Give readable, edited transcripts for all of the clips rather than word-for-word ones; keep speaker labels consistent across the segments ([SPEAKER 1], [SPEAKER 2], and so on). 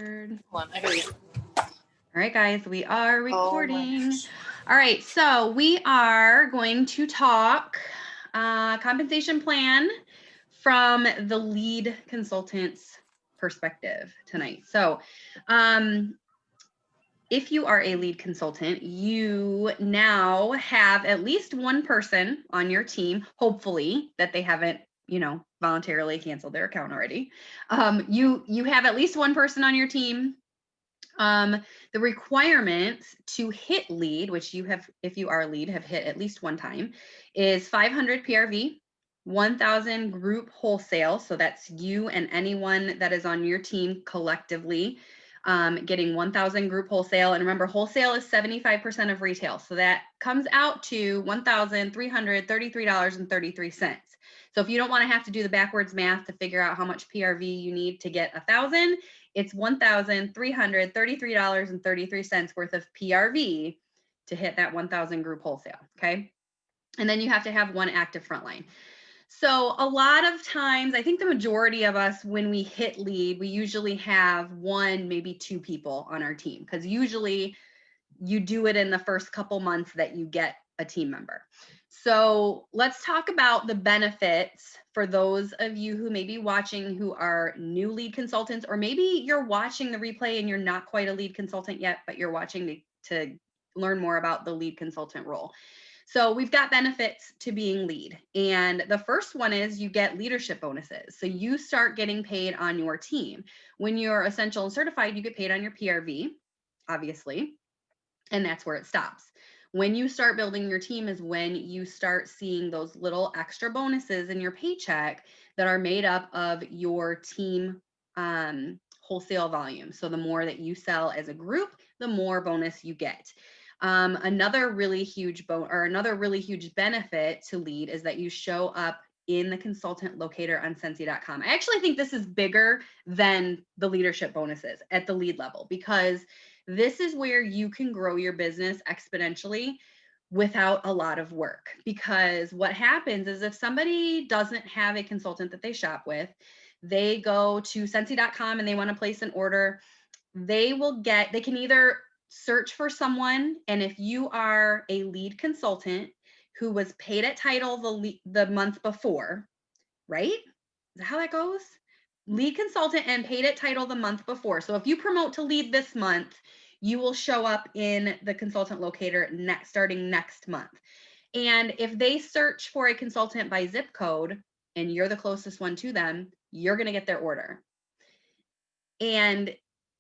[SPEAKER 1] Hold on, I gotta get.
[SPEAKER 2] All right, guys, we are recording. All right, so we are going to talk compensation plan from the lead consultant's perspective tonight. So, if you are a lead consultant, you now have at least one person on your team, hopefully that they haven't, voluntarily canceled their account already. You have at least one person on your team. The requirements to hit lead, which you have, if you are a lead, have hit at least one time, is 500 PRV, 1,000 group wholesale. So that's you and anyone that is on your team collectively getting 1,000 group wholesale. And remember, wholesale is 75% of retail. So that comes out to $1,333.33. So if you don't want to have to do the backwards math to figure out how much PRV you need to get 1,000, it's $1,333.33 worth of PRV to hit that 1,000 group wholesale, okay? And then you have to have one active frontline. So a lot of times, I think the majority of us, when we hit lead, we usually have one, maybe two people on our team, because usually you do it in the first couple months that you get a team member. So let's talk about the benefits for those of you who may be watching who are new lead consultants, or maybe you're watching the replay and you're not quite a lead consultant yet, but you're watching to learn more about the lead consultant role. So we've got benefits to being lead. And the first one is you get leadership bonuses. So you start getting paid on your team. When you're essential and certified, you get paid on your PRV, obviously, and that's where it stops. When you start building your team is when you start seeing those little extra bonuses in your paycheck that are made up of your team wholesale volume. So the more that you sell as a group, the more bonus you get. Another really huge benefit to lead is that you show up in the consultant locator on Scentsy.com. I actually think this is bigger than the leadership bonuses at the lead level, because this is where you can grow your business exponentially without a lot of work. Because what happens is if somebody doesn't have a consultant that they shop with, they go to Scentsy.com and they want to place an order, they can either search for someone, and if you are a lead consultant who was paid at title the month before, right? Is that how that goes? Lead consultant and paid at title the month before. So if you promote to lead this month, you will show up in the consultant locator starting next month. And if they search for a consultant by zip code and you're the closest one to them, you're going to get their order. And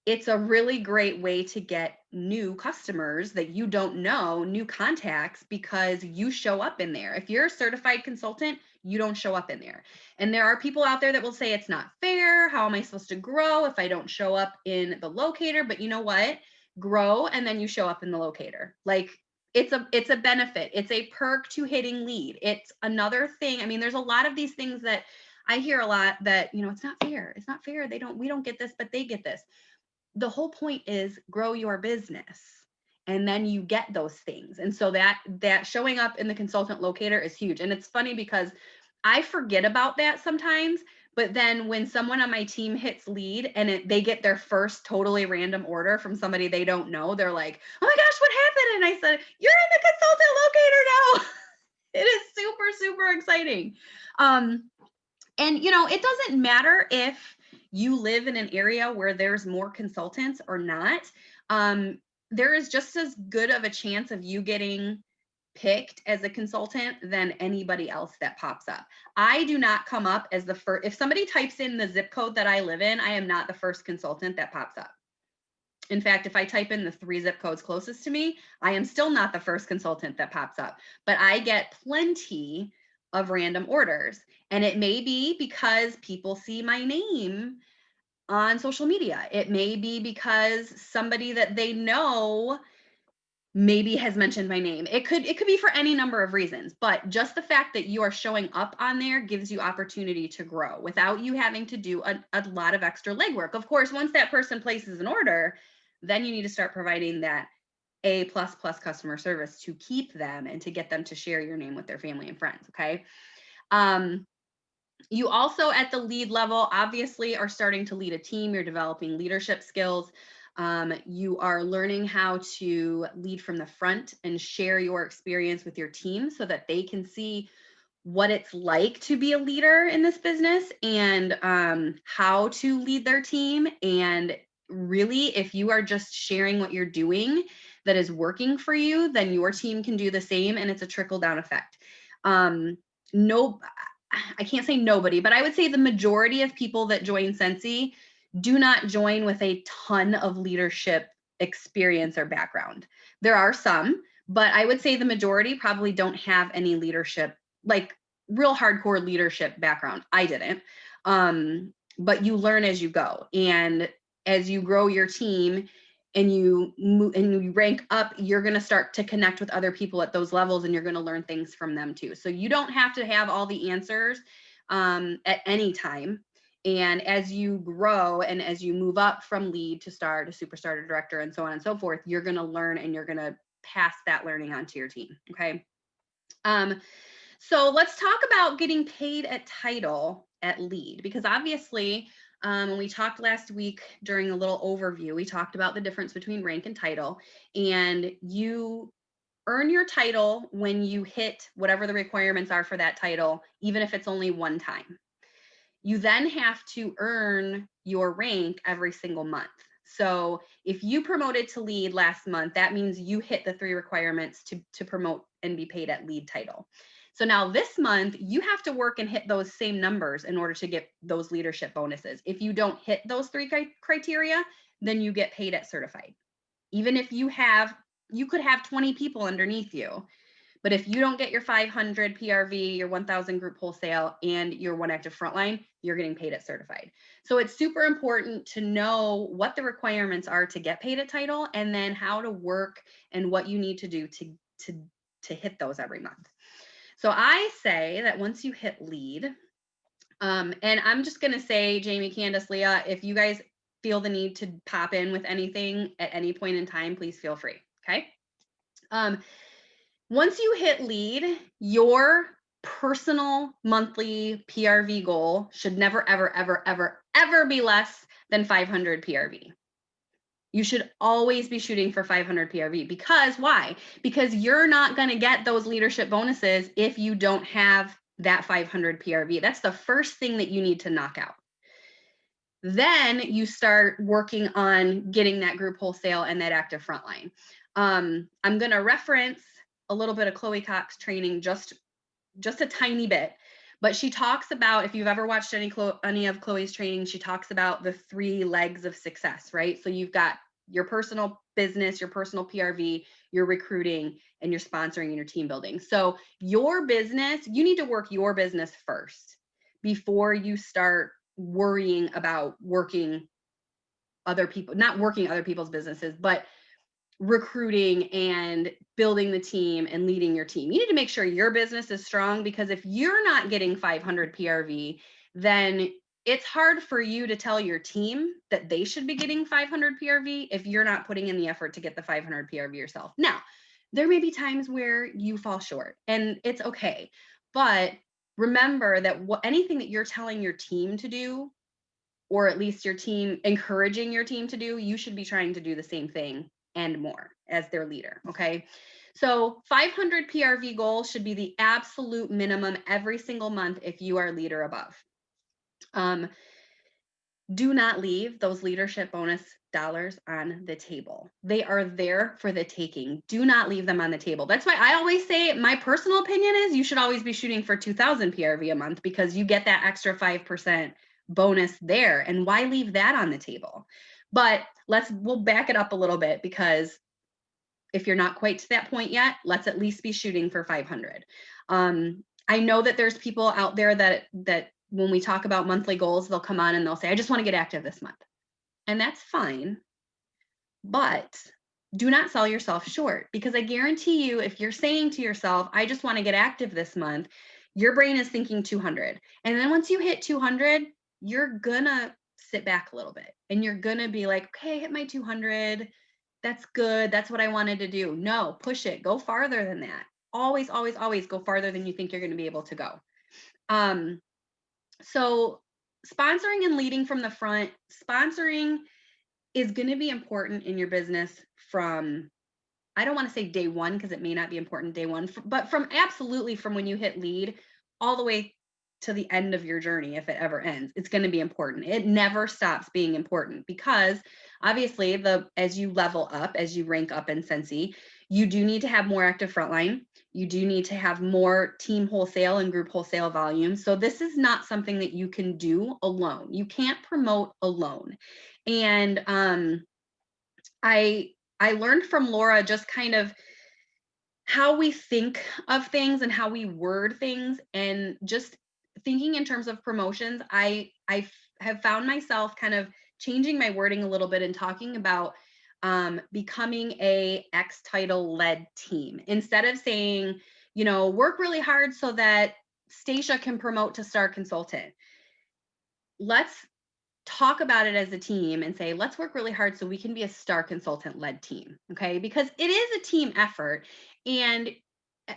[SPEAKER 2] it's a really great way to get new customers that you don't know, new contacts, because you show up in there. If you're a certified consultant, you don't show up in there. And there are people out there that will say it's not fair. How am I supposed to grow if I don't show up in the locator? But you know what? Grow and then you show up in the locator. Like, it's a benefit. It's a perk to hitting lead. It's another thing. I mean, there's a lot of these things that I hear a lot that, it's not fair. It's not fair. We don't get this, but they get this. The whole point is grow your business, and then you get those things. And so that showing up in the consultant locator is huge. And it's funny because I forget about that sometimes, but then when someone on my team hits lead and they get their first totally random order from somebody they don't know, they're like, oh my gosh, what happened? And I said, you're in the consultant locator now. It is super, super exciting. And it doesn't matter if you live in an area where there's more consultants or not. There is just as good of a chance of you getting picked as a consultant than anybody else that pops up. I do not come up as the first. If somebody types in the zip code that I live in, I am not the first consultant that pops up. In fact, if I type in the 3 zip codes closest to me, I am still not the first consultant that pops up, but I get plenty of random orders. And it may be because people see my name on social media. It may be because somebody that they know maybe has mentioned my name. It could be for any number of reasons, but just the fact that you are showing up on there gives you opportunity to grow without you having to do a lot of extra legwork. Of course, once that person places an order, then you need to start providing that A++ customer service to keep them and to get them to share your name with their family and friends. Okay. You also, at the lead level, obviously are starting to lead a team. You're developing leadership skills. You are learning how to lead from the front and share your experience with your team so that they can see what it's like to be a leader in this business, and how to lead their team. And really, if you are just sharing what you're doing that is working for you, then your team can do the same, and it's a trickle down effect. No, I can't say nobody, but I would say the majority of people that join Scentsy do not join with a ton of leadership experience or background. There are some, but I would say the majority probably don't have any leadership, like real hardcore leadership background. I didn't. But you learn as you go. And as you grow your team and you move and you rank up, you're going to start to connect with other people at those levels, and you're going to learn things from them too. So you don't have to have all the answers at any time. And as you grow and as you move up from lead to star to superstar to director and so on and so forth, you're going to learn, and you're going to pass that learning on to your team. Okay. So let's talk about getting paid at title at lead, because obviously, when we talked last week during a little overview, we talked about the difference between rank and title, and you earn your title when you hit whatever the requirements are for that title, even if it's only one time. You then have to earn your rank every single month. So if you promoted to lead last month, that means you hit the 3 requirements to promote and be paid at lead title. So now this month, you have to work and hit those same numbers in order to get those leadership bonuses. If you don't hit those 3 criteria, then you get paid at certified. Even if you could have 20 people underneath you, but if you don't get your 500 PRV, your 1000 group wholesale, and your 1 active frontline, you're getting paid at certified. So it's super important to know what the requirements are to get paid at title, and then how to work and what you need to do to hit those every month. So I say that once you hit lead, and I'm just going to say, Jamie, Candace, Leah, if you guys feel the need to pop in with anything at any point in time, please feel free. Okay. Once you hit lead, your personal monthly PRV goal should never, ever, ever, ever, ever be less than 500 PRV. You should always be shooting for 500 PRV. Because why? Because you're not going to get those leadership bonuses if you don't have that 500 PRV. That's the first thing that you need to knock out. Then you start working on getting that group wholesale and that active frontline. I'm going to reference a little bit of Chloe Cox training, just a tiny bit, but she talks about, if you've ever watched any of Chloe's training, she talks about the 3 legs of success, right? So you've got your personal business, your personal PRV, your recruiting, and your sponsoring and your team building. So your business, you need to work your business first before you start worrying about working other people, not working other people's businesses, but recruiting and building the team and leading your team. You need to make sure your business is strong, because if you're not getting 500 PRV, then it's hard for you to tell your team that they should be getting 500 PRV if you're not putting in the effort to get the 500 PRV yourself. Now, there may be times where you fall short, and it's okay. But remember that anything that you're telling your team to do, or at least your team encouraging your team to do, you should be trying to do the same thing and more as their leader. Okay. So 500 PRV goal should be the absolute minimum every single month if you are leader above. Do not leave those leadership bonus dollars on the table. They are there for the taking. Do not leave them on the table. That's why I always say, my personal opinion is you should always be shooting for 2000 PRV a month, because you get that extra 5% bonus there. And why leave that on the table? But we'll back it up a little bit, because if you're not quite to that point yet, let's at least be shooting for 500. I know that there's people out there that when we talk about monthly goals, they'll come on and they'll say, I just want to get active this month. And that's fine. But do not sell yourself short, because I guarantee you, if you're saying to yourself, I just want to get active this month, your brain is thinking 200. And then once you hit 200, you're going to sit back a little bit, and you're going to be like, okay, I hit my 200. That's good. That's what I wanted to do. No, push it. Go farther than that. Always, always, always go farther than you think you're going to be able to go. So sponsoring and leading from the front, sponsoring is going to be important in your business from, I don't want to say day one because it may not be important day one, but from absolutely from when you hit lead all the way to the end of your journey, if it ever ends, it's going to be important. It never stops being important because obviously as you level up, as you rank up in Scentsy, you do need to have more active frontline. You do need to have more team wholesale and group wholesale volume. So this is not something that you can do alone. You can't promote alone. And I learned from Laura just kind of how we think of things and how we word things, and just thinking in terms of promotions. Have found myself kind of changing my wording a little bit and talking about becoming a X title led team instead of saying, work really hard so that Stacia can promote to star consultant. Let's talk about it as a team and say, let's work really hard so we can be a star consultant led team. Okay. Because it is a team effort.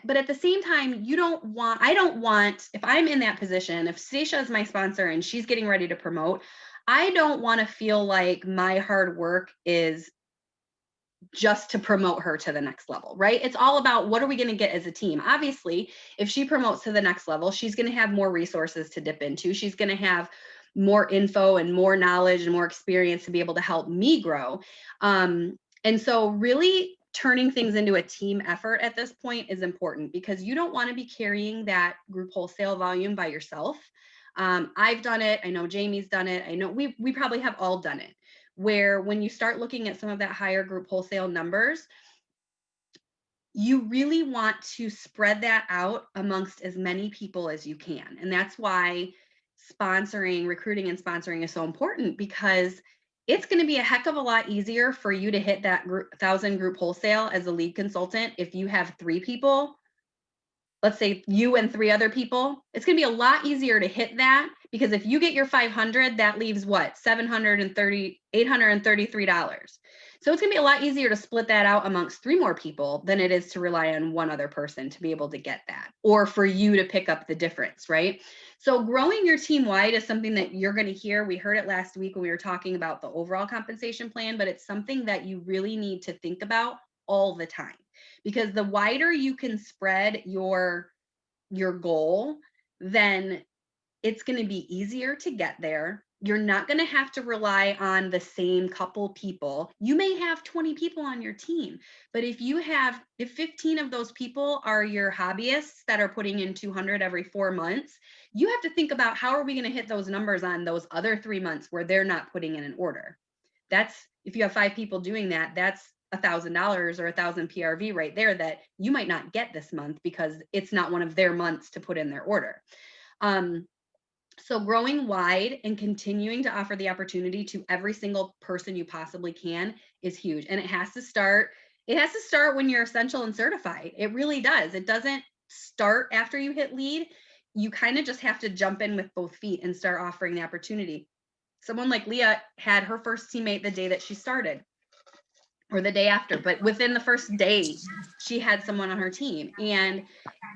[SPEAKER 2] But at the same time, I don't want, if I'm in that position, if Stacia is my sponsor and she's getting ready to promote, I don't want to feel like my hard work is just to promote her to the next level, right? It's all about what are we going to get as a team. Obviously, if she promotes to the next level, she's going to have more resources to dip into. She's going to have more info and more knowledge and more experience to be able to help me grow. And so really turning things into a team effort at this point is important because you don't want to be carrying that group wholesale volume by yourself. I've done it. I know Jamie's done it. I know we probably have all done it, where when you start looking at some of that higher group wholesale numbers, you really want to spread that out amongst as many people as you can. And that's why recruiting and sponsoring is so important, because it's going to be a heck of a lot easier for you to hit that 1,000 group wholesale as a lead consultant if you have 3 people. Let's say you and 3 other people. It's going to be a lot easier to hit that, because if you get your 500, that leaves what? $833. So it's going to be a lot easier to split that out amongst 3 more people than it is to rely on one other person to be able to get that, or for you to pick up the difference, right? So growing your team wide is something that you're going to hear. We heard it last week when we were talking about the overall compensation plan, but it's something that you really need to think about all the time, because the wider you can spread your goal, then it's going to be easier to get there. You're not going to have to rely on the same couple people. You may have 20 people on your team, but if 15 of those people are your hobbyists that are putting in 200 every 4 months, you have to think about how are we going to hit those numbers on those other 3 months where they're not putting in an order. If you have 5 people doing that, that's $1,000 or 1,000 PRV right there that you might not get this month because it's not one of their months to put in their order. So growing wide and continuing to offer the opportunity to every single person you possibly can is huge. And it has to start when you're essential and certified. It really does. It doesn't start after you hit lead. You kind of just have to jump in with both feet and start offering the opportunity. Someone like Leah had her first teammate the day that she started, or the day after, but within the first day, she had someone on her team. And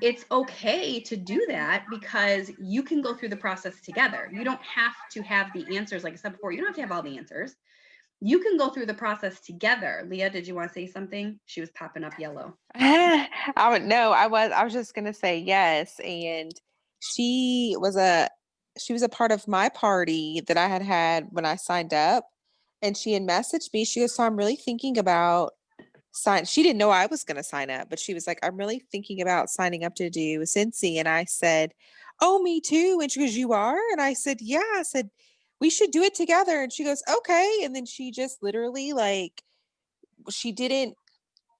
[SPEAKER 2] it's okay to do that because you can go through the process together. You don't have to have the answers. Like I said before, you don't have to have all the answers. You can go through the process together. Leah, did you want to say something? She was popping up yellow.
[SPEAKER 1] I was just gonna say yes. And she was a she was a part of my party that I had when I signed up. And she had messaged me. She goes, so I'm really thinking about she didn't know I was gonna sign up, but she was like, I'm really thinking about signing up to do Scentsy. And I said, oh, me too. And she goes, you are? And I said, yeah. I said, we should do it together. And she goes, okay. And then she just literally like she didn't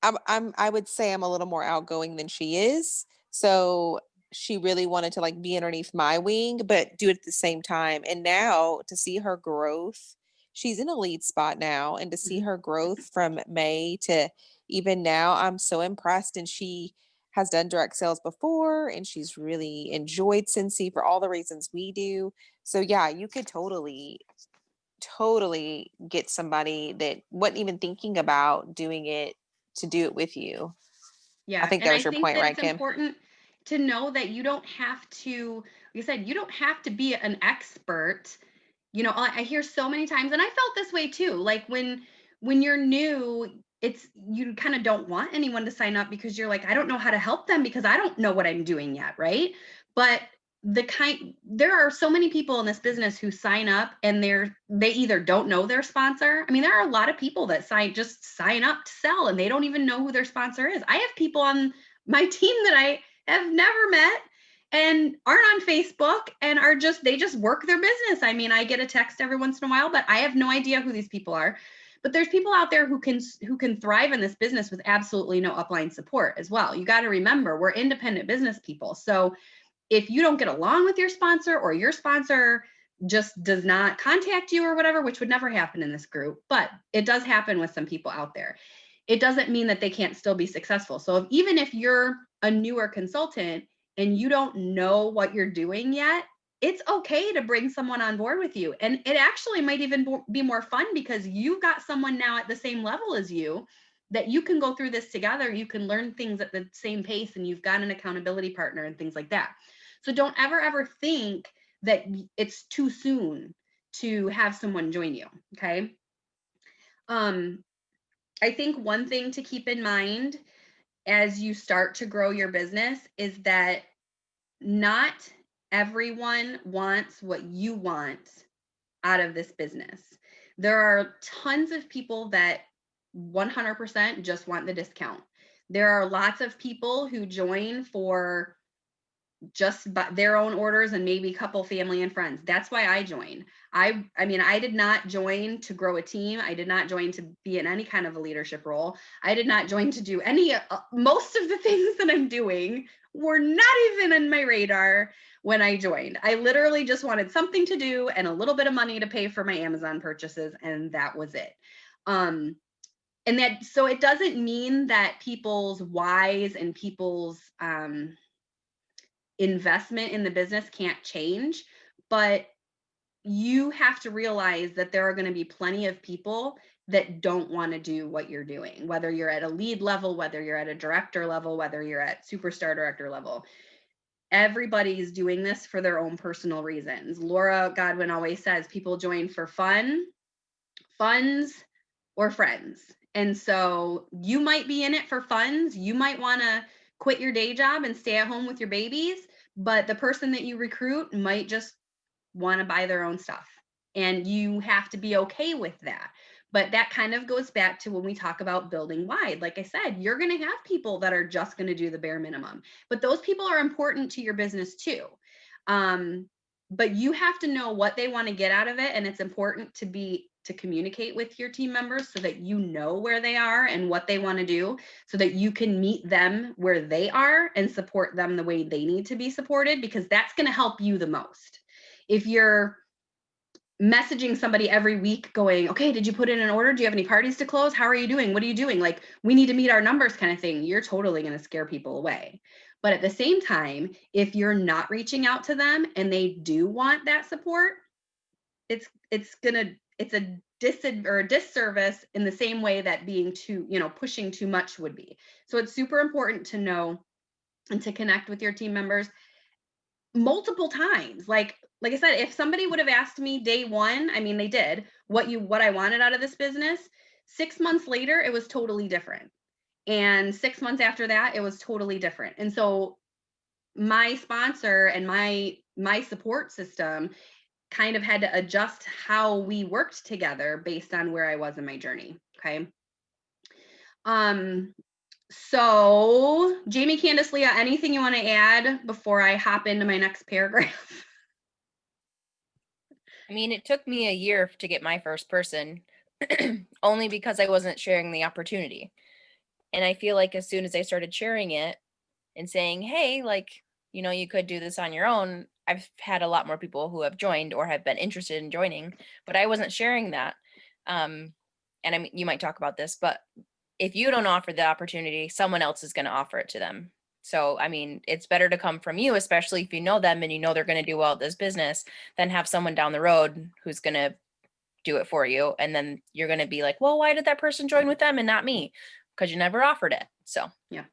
[SPEAKER 1] I would say I'm a little more outgoing than she is. So she really wanted to like be underneath my wing, but do it at the same time. And now to see her growth, she's in a lead spot now. And to see
[SPEAKER 2] Mhm.
[SPEAKER 1] her growth from May to even now, I'm so impressed. And she has done direct sales before and she's really enjoyed Scentsy for all the reasons we do. So yeah, you could totally get somebody that wasn't even thinking about doing it to do it with you. I
[SPEAKER 2] Yeah.
[SPEAKER 1] think
[SPEAKER 2] And
[SPEAKER 1] that
[SPEAKER 2] I
[SPEAKER 1] was your
[SPEAKER 2] think
[SPEAKER 1] point,
[SPEAKER 2] that
[SPEAKER 1] right,
[SPEAKER 2] it's
[SPEAKER 1] Kim?
[SPEAKER 2] important to know that you don't have to like I said, you don't have to be an expert. You know, I hear so many times, and I felt this way too. Like when you're new, it's you kind of don't want anyone to sign up because you're like, I don't know how to help them because I don't know what I'm doing yet, right? But there are so many people in this business who sign up and they either don't know their sponsor. I mean, there are a lot of people that just sign up to sell and they don't even know who their sponsor is. I have people on my team that I have never met and aren't on Facebook and they just work their business. I mean, I get a text every once in a while, but I have no idea who these people are. But there's people out there who can thrive in this business with absolutely no upline support as well. You got to remember, we're independent business people. So if you don't get along with your sponsor or your sponsor just does not contact you or whatever, which would never happen in this group, but it does happen with some people out there, it doesn't mean that they can't still be successful. So even if you're a newer consultant and you don't know what you're doing yet, it's okay to bring someone on board with you. And it actually might even be more fun because you've got someone now at the same level as you that you can go through this together. You can learn things at the same pace and you've got an accountability partner and things like that. So don't ever think that it's too soon to have someone join you. Okay. I think one thing to keep in mind as you start to grow your business is that not everyone wants what you want out of this business. There are tons of people that 100% just want the discount. There are lots of people who join for just their own orders and maybe a couple family and friends. That's why I joined. I mean, I did not join to grow a team. I did not join to be in any kind of a leadership role. I did not join to do any, most of the things that I'm doing were not even in my radar when I joined. I literally just wanted something to do and a little bit of money to pay for my Amazon purchases. And that was it. And that, so it doesn't mean that people's whys and people's, investment in the business can't change, but you have to realize that there are going to be plenty of people that don't want to do what you're doing, whether you're at a lead level, whether you're at a director level, whether you're at superstar director level. Everybody's doing this for their own personal reasons. Laura Godwin always says people join for fun, funds, or friends. And so you might be in it for funds. You might want to quit your day job and stay at home with your babies, but the person that you recruit might just want to buy their own stuff. And you have to be okay with that. But that kind of goes back to when we talk about building wide. Like I said, you're going to have people that are just going to do the bare minimum, but those people are important to your business too. But you have to know what they want to get out of it. And it's important to communicate with your team members so that you know where they are and what they want to do so that you can meet them where they are and support them the way they need to be supported, because that's going to help you the most. If you're messaging somebody every week going, okay, did you put in an order? Do you have any parties to close? How are you doing? What are you doing? Like, we need to meet our numbers kind of thing. You're totally going to scare people away. But at the same time, if you're not reaching out to them and they do want that support, it's a disservice in the same way that being too, pushing too much would be. So it's super important to know and to connect with your team members multiple times. Like I said, if somebody would have asked me day one, I mean, they did what I wanted out of this business. 6 months later, it was totally different. And 6 months after that, it was totally different. And so my sponsor and my support system kind of had to adjust how we worked together based on where I was in my journey. Okay. So Jamie, Candace, Leah, anything you want to add before I hop into my next paragraph?
[SPEAKER 3] I mean, it took me a year to get my first person only because I wasn't sharing the opportunity. And I feel like as soon as I started sharing it and saying, hey, like, you could do this on your own, I've had a lot more people who have joined or have been interested in joining, but I wasn't sharing that. And I mean, you might talk about this, but if you don't offer the opportunity, someone else is going to offer it to them. So, I mean, it's better to come from you, especially if you know them and you know they're going to do well at this business, than have someone down the road who's going to do it for you. And then you're going to be like, well, why did that person join with them and not me? Because you never offered it. So,
[SPEAKER 2] yeah.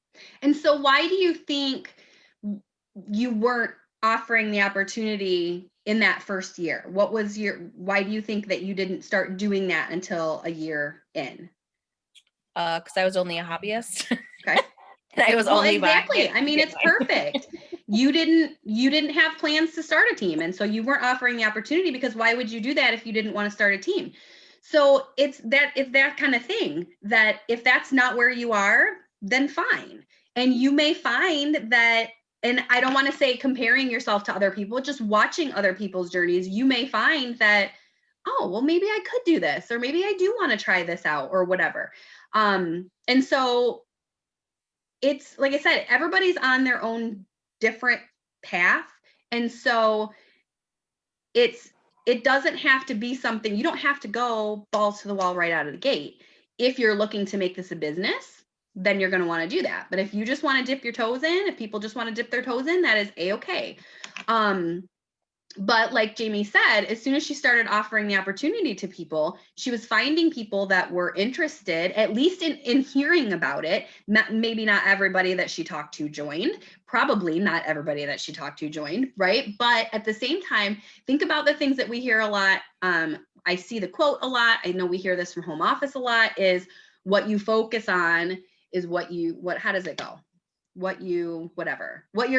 [SPEAKER 2] And so why do you think you weren't offering the opportunity in that first year? Why do you think that you didn't start doing that until a year in?
[SPEAKER 3] Because I was only a hobbyist.
[SPEAKER 2] Okay.
[SPEAKER 3] And I was
[SPEAKER 2] Well,
[SPEAKER 3] only buying
[SPEAKER 2] exactly.
[SPEAKER 3] it
[SPEAKER 2] I
[SPEAKER 3] to
[SPEAKER 2] mean,
[SPEAKER 3] get
[SPEAKER 2] it's
[SPEAKER 3] mine.
[SPEAKER 2] perfect. You didn't have plans to start a team. And so you weren't offering the opportunity, because why would you do that if you didn't want to start a team? So it's that kind of thing, that if that's not where you are, then fine. And you may find that, and I don't want to say comparing yourself to other people, just watching other people's journeys, you may find that, oh, well, maybe I could do this, or maybe I do want to try this out, or whatever. And so it's like I said, everybody's on their own different path. And so it doesn't have to be something, you don't have to go balls to the wall right out of the gate. If you're looking to make this a business, then you're going to want to do that. But if you just want to dip your toes in, if people just want to dip their toes in, that is a-okay. But like Jamie said, as soon as she started offering the opportunity to people, she was finding people that were interested, at least in hearing about it. Maybe not everybody that she talked to joined, probably not everybody that she talked to joined, right? But at the same time, think about the things that we hear a lot. I see the quote a lot. I know we hear this from home office a lot, is what you focus on is how does it go? What you're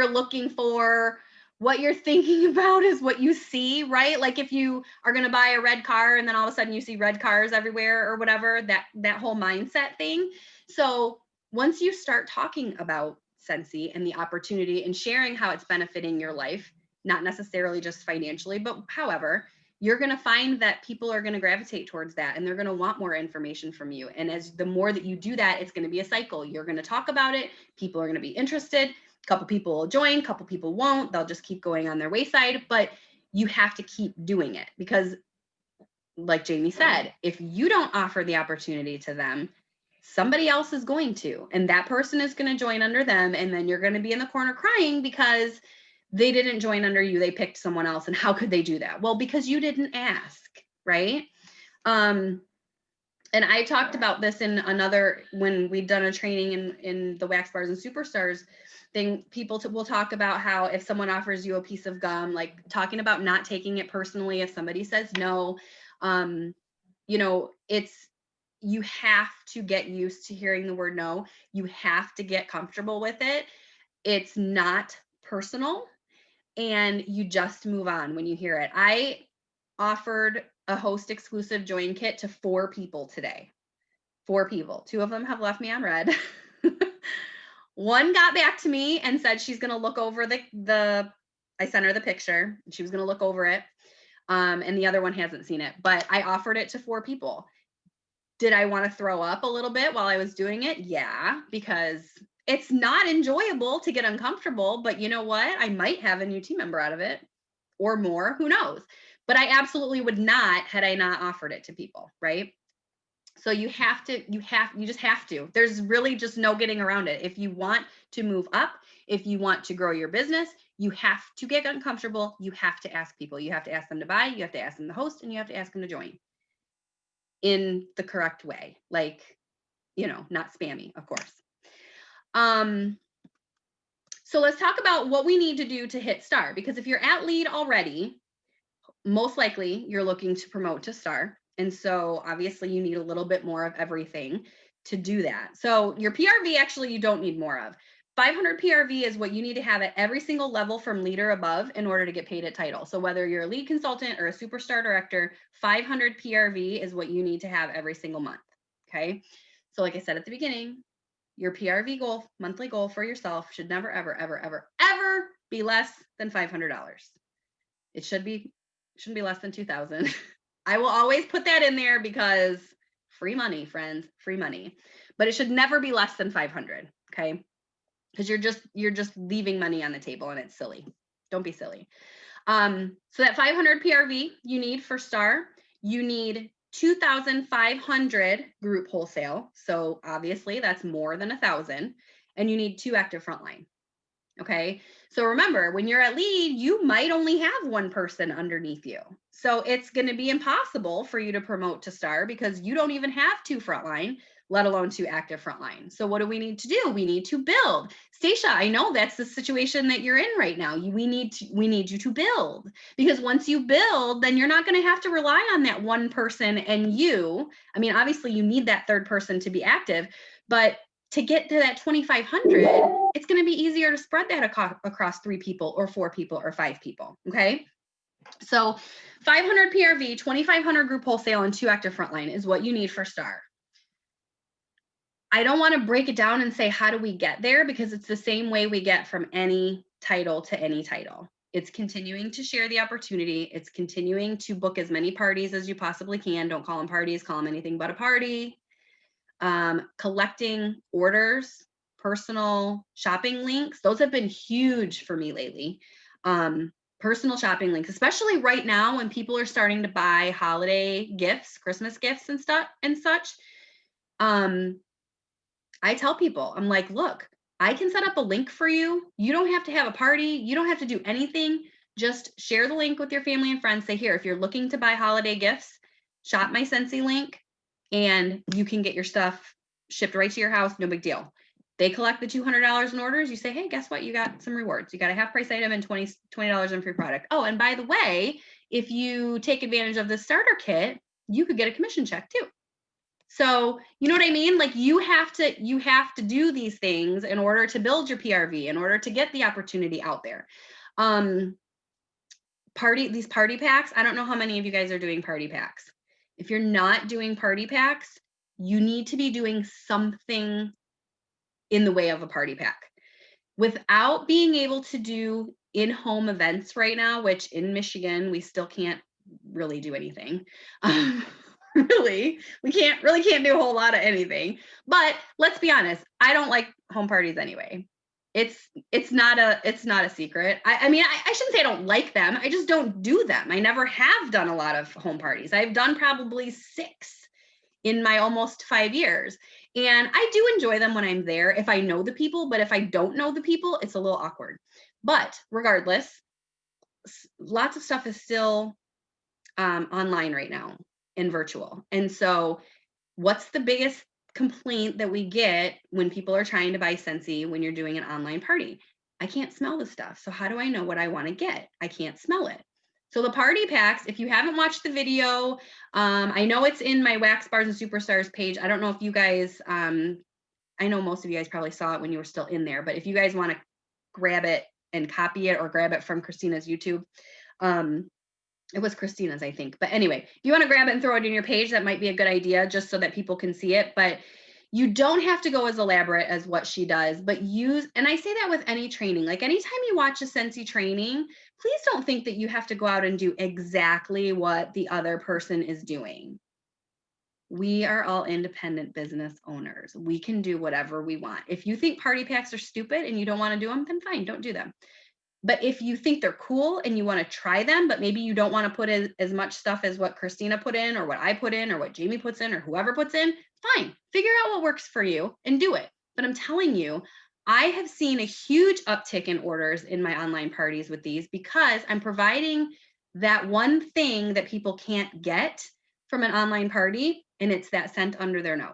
[SPEAKER 2] looking for, what you're thinking about is what you see, right? Like if you are going to buy a red car and then all of a sudden you see red cars everywhere or whatever, that whole mindset thing. So once you start talking about Scentsy and the opportunity and sharing how it's benefiting your life, not necessarily just financially, but however, you're going to find that people are going to gravitate towards that, and they're going to want more information from you. And as the more that you do that, it's going to be a cycle. You're going to talk about it. People are going to be interested. A couple people will join, a couple people won't. They'll just keep going on their wayside, but you have to keep doing it, because like Jamie said, if you don't offer the opportunity to them, somebody else is going to, and that person is going to join under them. And then you're going to be in the corner crying because they didn't join under you. They picked someone else. And how could they do that? Well, because you didn't ask, right? And I talked about this in another, when we'd done a training in the Wax Bars and Superstars thing, people will talk about how if someone offers you a piece of gum, like talking about not taking it personally if somebody says no, you have to get used to hearing the word no. You have to get comfortable with it. It's not personal, and you just move on when you hear it. I offered a host exclusive join kit to 4 people today. 4 people. 2 of them have left me on red. One got back to me and said she's going to look over I sent her the picture. She was going to look over it. And the other one hasn't seen it, but I offered it to 4 people. Did I want to throw up a little bit while I was doing it? Yeah, because it's not enjoyable to get uncomfortable, but you know what? I might have a new team member out of it, or more, who knows? But I absolutely would not had I not offered it to people, right? So you just have to. There's really just no getting around it. If you want to move up, if you want to grow your business, you have to get uncomfortable. You have to ask people. You have to ask them to buy, you have to ask them to host, and you have to ask them to join in the correct way. Like, not spammy, of course. So let's talk about what we need to do to hit star, because if you're at lead already, most likely you're looking to promote to star. And so obviously you need a little bit more of everything to do that. So your PRV, actually, you don't need more of. 500 PRV is what you need to have at every single level from leader above in order to get paid at title. So whether you're a lead consultant or a superstar director, 500 PRV is what you need to have every single month. Okay. So like I said at the beginning, your PRV goal, monthly goal for yourself, should never, ever, ever, ever, ever be less than $500. It shouldn't be less than 2,000. I will always put that in there because free money, friends, free money. But it should never be less than 500, okay? Because you're just leaving money on the table, and it's silly. Don't be silly. So that 500 PRV you need for star, you need 2,500 group wholesale. So obviously that's more than 1,000, and you need 2 active frontline. Okay. So remember, when you're at lead, you might only have 1 person underneath you. So it's going to be impossible for you to promote to star because you don't even have 2 frontline. let alone 2 active frontline. So what do we need to do? We need to build. Stacia, I know that's the situation that you're in right now. We need you to build, because once you build, then you're not going to have to rely on that one person and you. I mean, obviously you need that third person to be active, but to get to that 2,500, it's going to be easier to spread that across 3 people or 4 people or 5 people. Okay. So 500 PRV, 2,500 group wholesale, and 2 active frontline is what you need for STAR. I don't want to break it down and say, how do we get there? Because it's the same way we get from any title to any title. It's continuing to share the opportunity. It's continuing to book as many parties as you possibly can. Don't call them parties, call them anything but a party. Collecting orders, personal shopping links. Those have been huge for me lately. Personal shopping links, especially right now when people are starting to buy holiday gifts, Christmas gifts and stuff and such. I tell people, I'm like, look, I can set up a link for you. You don't have to have a party. You don't have to do anything. Just share the link with your family and friends. Say, here, if you're looking to buy holiday gifts, shop my Scentsy link and you can get your stuff shipped right to your house. No big deal. They collect the $200 in orders. You say, hey, guess what? You got some rewards. You got a half price item and $20 in free product. Oh, and by the way, if you take advantage of the starter kit, you could get a commission check too. So, you know what I mean? Like you have to do these things in order to build your PRV, in order to get the opportunity out there. These party packs. I don't know how many of you guys are doing party packs. If you're not doing party packs, you need to be doing something in the way of a party pack. Without being able to do in-home events right now, which in Michigan, we still can't really do anything. Really, we can't do a whole lot of anything. But let's be honest, I don't like home parties anyway. It's not a secret. I mean, I shouldn't say I don't like them. I just don't do them. I never have done a lot of home parties. I've done probably 6 in my almost 5 years. And I do enjoy them when I'm there if I know the people, but if I don't know the people, it's a little awkward. But regardless, lots of stuff is still online right now and virtual. And so what's the biggest complaint that we get when people are trying to buy Scentsy when you're doing an online party? I can't smell the stuff. So how do I know what I want to get? I can't smell it. So the party packs, if you haven't watched the video, I know it's in my Wax Bars and Superstars page. I don't know if you guys, I know most of you guys probably saw it when you were still in there, but if you guys want to grab it and copy it or grab it from Christina's YouTube, it was Christina's, I think. But anyway, if you want to grab it and throw it in your page, that might be a good idea just so that people can see it. But you don't have to go as elaborate as what she does, but use, and I say that with any training, like anytime you watch a Scentsy training, please don't think that you have to go out and do exactly what the other person is doing. We are all independent business owners. We can do whatever we want. If you think party packs are stupid and you don't want to do them, then fine, don't do them. But if you think they're cool and you want to try them, but maybe you don't want to put in as much stuff as what Christina put in or what I put in or what Jamie puts in or whoever puts in, fine, figure out what works for you and do it. But I'm telling you, I have seen a huge uptick in orders in my online parties with these because I'm providing that one thing that people can't get from an online party, and it's that scent under their nose.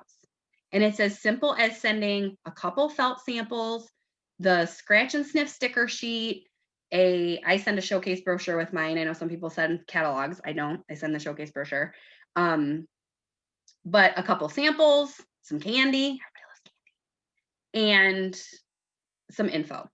[SPEAKER 2] And it's as simple as sending a couple felt samples, the scratch and sniff sticker sheet, I send a showcase brochure with mine. I know some people send catalogs. I don't. I send the showcase brochure. But a couple samples, some candy, everybody loves candy, and some info.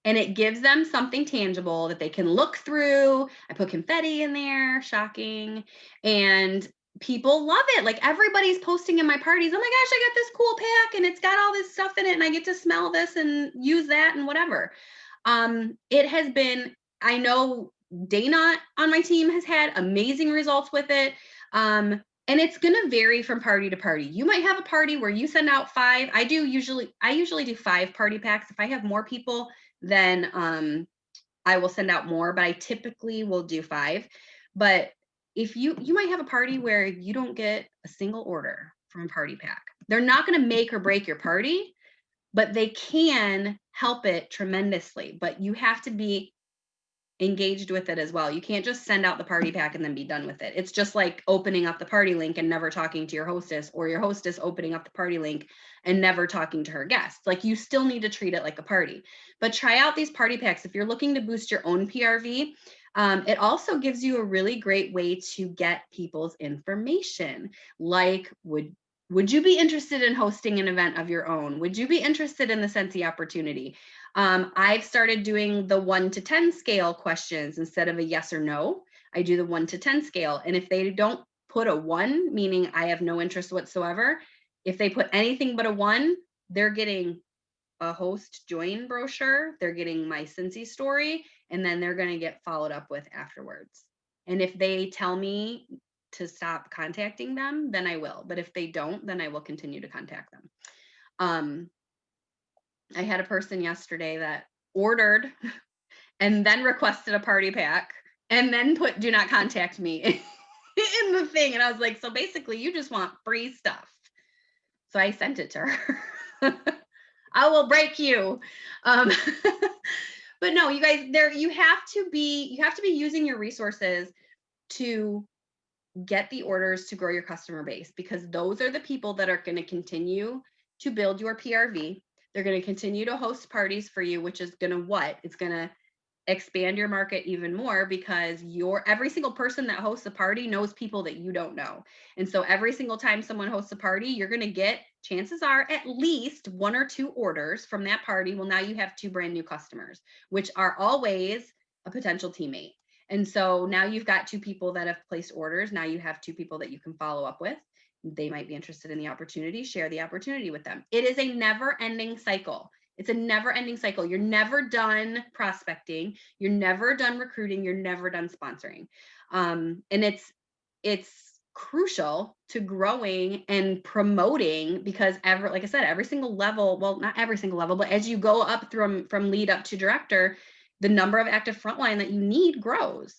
[SPEAKER 2] And it gives them something tangible that they can look through. I put confetti in there, shocking. And people love it. Like everybody's posting in my parties, oh my gosh, I got this cool pack and it's got all this stuff in it and I get to smell this and use that and whatever. It has been, I know Dana on my team has had amazing results with it. And it's going to vary from party to party. You might have a party where you send out 5. I usually do 5 party packs. If I have more people, then I will send out more, but I typically will do 5. But if you might have a party where you don't get a single order from a party pack, they're not going to make or break your party, but they can help it tremendously. But you have to be engaged with it as well. You can't just send out the party pack and then be done with it. It's just like opening up the party link and never talking to your hostess, or your hostess opening up the party link and never talking to her guests. Like, you still need to treat it like a party. But try out these party packs if you're looking to boost your own PRV. It also gives you a really great way to get people's information. Like, would you be interested in hosting an event of your own? Would you be interested in the Scentsy opportunity? I've started doing the 1 to 10 scale questions instead of a yes or no. I do the 1 to 10 scale. And if they don't put a 1, meaning I have no interest whatsoever, if they put anything but a 1, they're getting a host join brochure, they're getting my Scentsy story, and then they're going to get followed up with afterwards. And if they tell me to stop contacting them, then I will. But if they don't, then I will continue to contact them. I had a person yesterday that ordered and then requested a party pack and then put do not contact me in the thing. And I was like, so basically you just want free stuff. So I sent it to her. I will break you. But no, you guys, you have to be using your resources to get the orders to grow your customer base, because those are the people that are going to continue to build your PRV. They're going to continue to host parties for you, which is going to it's going to expand your market even more, because every single person that hosts a party knows people that you don't know. And so every single time someone hosts a party, you're going to get, chances are, at least 1 or 2 orders from that party. Well, now you have 2 brand new customers, which are always a potential teammate. And so now you've got 2 people that have placed orders. Now you have 2 people that you can follow up with. They might be interested in the opportunity. Share the opportunity with them. It is a never-ending cycle. It's a never-ending cycle. You're never done prospecting. You're never done recruiting. You're never done sponsoring. And it's crucial to growing and promoting, because like I said, every single level, well, not every single level, but as you go up from lead up to director, the number of active frontline that you need grows.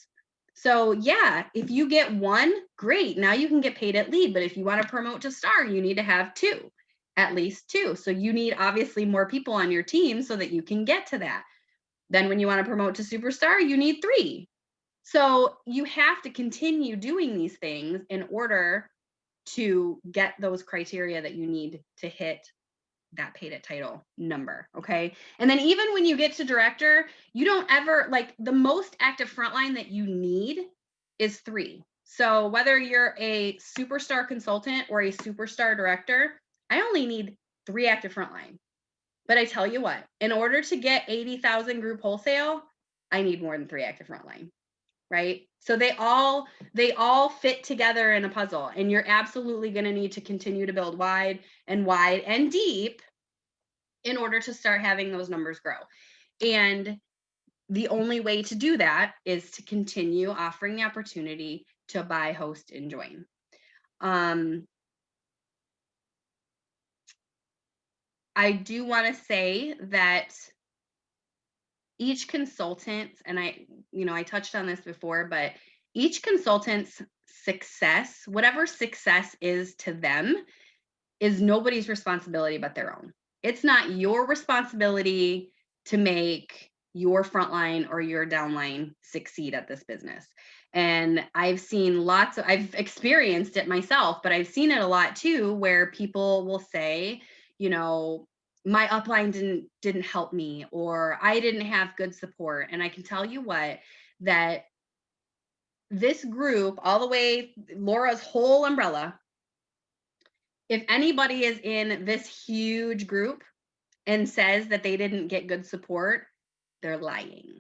[SPEAKER 2] So yeah, if you get 1, great. Now you can get paid at lead. But if you want to promote to star, you need to have 2, at least 2. So you need obviously more people on your team so that you can get to that. Then when you want to promote to superstar, you need 3. So you have to continue doing these things in order to get those criteria that you need to hit that paid at title number. Okay. And then even when you get to director, you don't ever, like, the most active frontline that you need is 3. So whether you're a superstar consultant or a superstar director, I only need 3 active frontline. But I tell you what, in order to get 80,000 group wholesale, I need more than 3 active frontline. Right? So they all fit together in a puzzle, and you're absolutely going to need to continue to build wide and deep in order to start having those numbers grow. And the only way to do that is to continue offering the opportunity to buy, host, and join. I do want to say that each consultant, and I touched on this before, but each consultant's success, whatever success is to them, is nobody's responsibility but their own. It's not your responsibility to make your frontline or your downline succeed at this business. And I've experienced it myself, but I've seen it a lot too, where people will say, my upline didn't help me, or I didn't have good support. And I can tell you what, that this group, all the way, Laura's whole umbrella, if anybody is in this huge group and says that they didn't get good support, they're lying.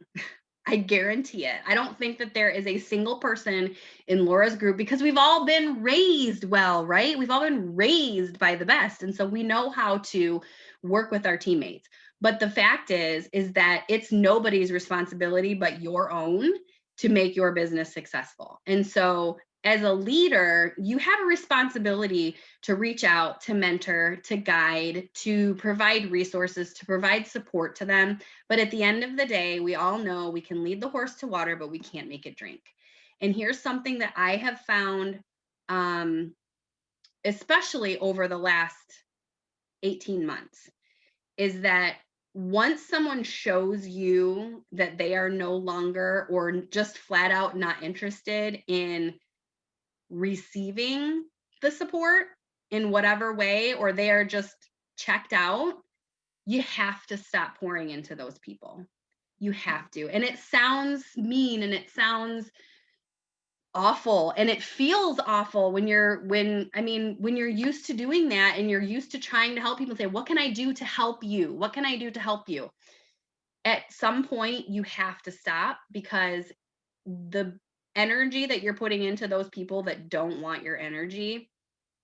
[SPEAKER 2] I guarantee it. I don't think that there is a single person in Laura's group, because we've all been raised well, right? We've all been raised by the best. And so we know how to work with our teammates. But the fact is that it's nobody's responsibility but your own to make your business successful. And so as a leader, you have a responsibility to reach out, to mentor, to guide, to provide resources, to provide support to them. But at the end of the day, we all know we can lead the horse to water, but we can't make it drink. And here's something that I have found, especially over the last 18 months, is that once someone shows you that they are no longer or just flat out not interested in receiving the support in whatever way, or they are just checked out, you have to stop pouring into those people. You have to. And it sounds mean and it sounds awful and it feels awful when you're used to doing that and you're used to trying to help people. Say, what can I do to help you? What can I do to help you? At some point you have to stop, because the energy that you're putting into those people that don't want your energy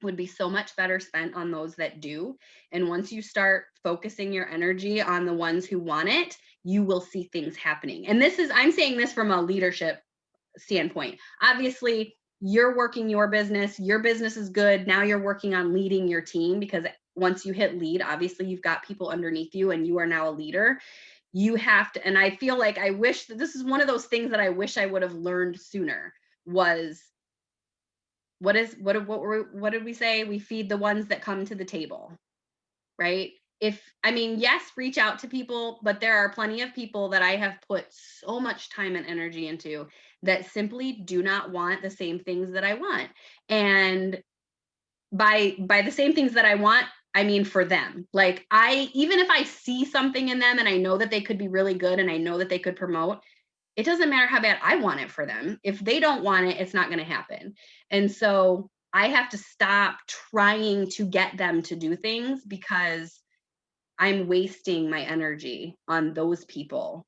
[SPEAKER 2] would be so much better spent on those that do. And once you start focusing your energy on the ones who want it, you will see things happening. And I'm saying this from a leadership standpoint. Obviously, you're working your business is good. Now you're working on leading your team, because once you hit lead, obviously you've got people underneath you and you are now a leader. You have to, and I feel like I wish that this is one of those things that I wish I would have learned sooner, was what did we say? We feed the ones that come to the table, right? Yes, reach out to people, but there are plenty of people that I have put so much time and energy into that simply do not want the same things that I want. And by the same things that I want, I mean for them. Like, even if I see something in them and I know that they could be really good and I know that they could promote, it doesn't matter how bad I want it for them. If they don't want it, it's not going to happen. And so I have to stop trying to get them to do things, because I'm wasting my energy on those people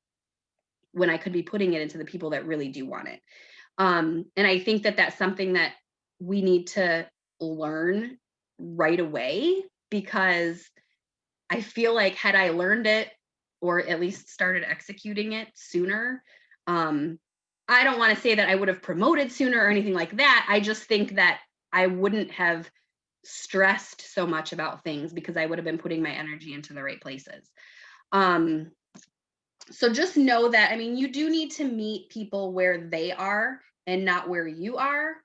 [SPEAKER 2] when I could be putting it into the people that really do want it. And I think that that's something that we need to learn right away, because I feel like had I learned it, or at least started executing it sooner, I don't want to say that I would have promoted sooner or anything like that. I just think that I wouldn't have stressed so much about things, because I would have been putting my energy into the right places. So just know that, you do need to meet people where they are and not where you are.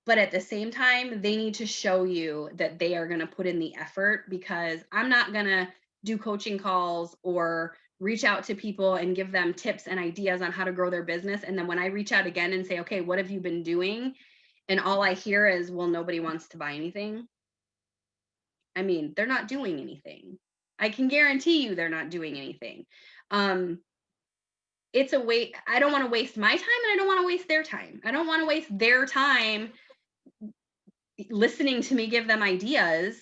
[SPEAKER 2] But at the same time, they need to show you that they are going to put in the effort, because I'm not going to do coaching calls or reach out to people and give them tips and ideas on how to grow their business. And then when I reach out again and say, okay, what have you been doing? And all I hear is, well, nobody wants to buy anything. They're not doing anything. I can guarantee you they're not doing anything. It's a wait. I don't want to waste my time, and I don't want to waste their time. I don't want to waste their time listening to me give them ideas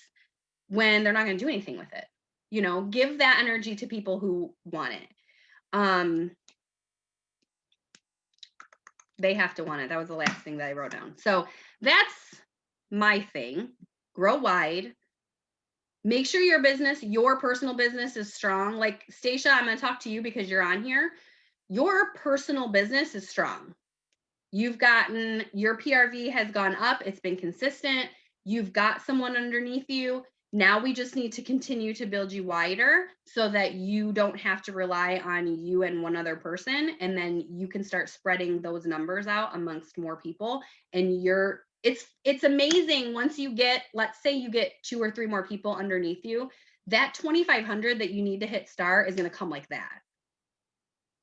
[SPEAKER 2] when they're not going to do anything with it. Give that energy to people who want it. They have to want it. That was the last thing that I wrote down. So that's my thing. Grow wide. Make sure your personal business is strong. Like, Stacia, I'm going to talk to you because you're on here. Your personal business is strong. Your PRV has gone up. It's been consistent. You've got someone underneath you. Now we just need to continue to build you wider, so that you don't have to rely on you and one other person. And then you can start spreading those numbers out amongst more people. And it's amazing once you get, let's say you get 2 or 3 more people underneath you, that 2,500 that you need to hit start is going to come like that.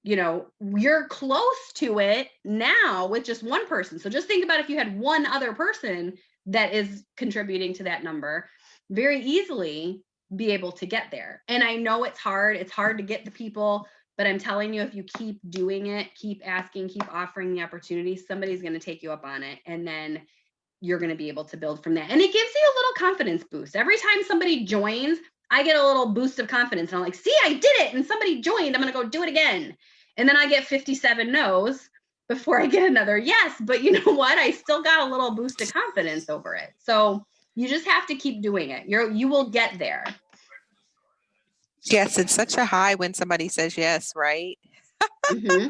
[SPEAKER 2] You're close to it now with just one person. So just think about if you had one other person that is contributing to that number, very easily be able to get there. And I know it's hard. It's hard to get the people, but I'm telling you, if you keep doing it, keep asking, keep offering the opportunity, somebody's going to take you up on it. And then you're going to be able to build from that. And it gives you a little confidence boost. Every time somebody joins, I get a little boost of confidence. And I'm like, see, I did it. And somebody joined. I'm going to go do it again. And then I get 57 no's before I get another yes. But you know what? I still got a little boost of confidence over it. So you just have to keep doing it. You will get there.
[SPEAKER 1] Yes, it's such a high when somebody says yes, right?
[SPEAKER 2] Mm-hmm.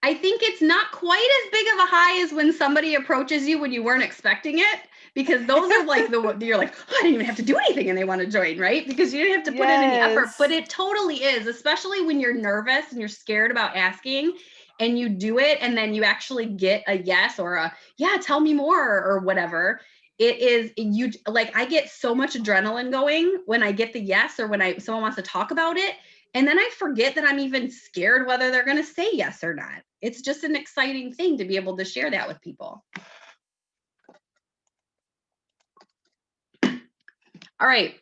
[SPEAKER 2] I think it's not quite as big of a high as when somebody approaches you when you weren't expecting it, because those are like you're like, oh, I didn't even have to do anything and they want to join, right? Because you didn't have to put in any effort, but it totally is, especially when you're nervous and you're scared about asking and you do it and then you actually get a yes or a, yeah, tell me more or whatever. I get so much adrenaline going when I get the yes or when someone wants to talk about it. And then I forget that I'm even scared whether they're going to say yes or not. It's just an exciting thing to be able to share that with people. All right.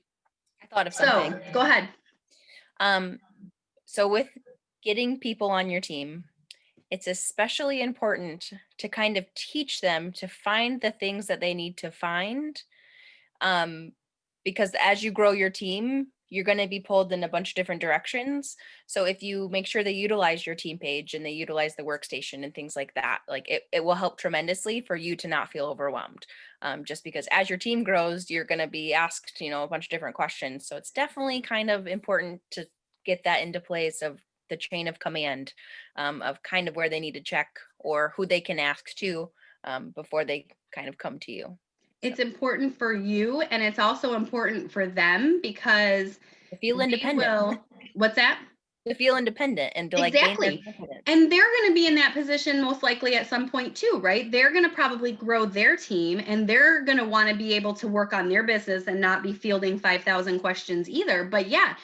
[SPEAKER 3] I thought of something.
[SPEAKER 2] So go ahead.
[SPEAKER 3] So with getting people on your team, it's especially important to kind of teach them to find the things that they need to find. Because as you grow your team, you're going to be pulled in a bunch of different directions. So if you make sure they utilize your team page and they utilize the workstation and things like that, like it will help tremendously for you to not feel overwhelmed. Just because as your team grows, you're going to be asked, a bunch of different questions. So it's definitely kind of important to get that into place of the chain of command, of kind of where they need to check or who they can ask to, before they kind of come to you.
[SPEAKER 2] It's important for you, and it's also important for them because
[SPEAKER 3] To feel independent.
[SPEAKER 2] What's that?
[SPEAKER 3] To feel independent and to gain their confidence.
[SPEAKER 2] And they're going to be in that position most likely at some point too, right? They're going to probably grow their team, and they're going to want to be able to work on their business and not be fielding 5,000 questions either. But yeah,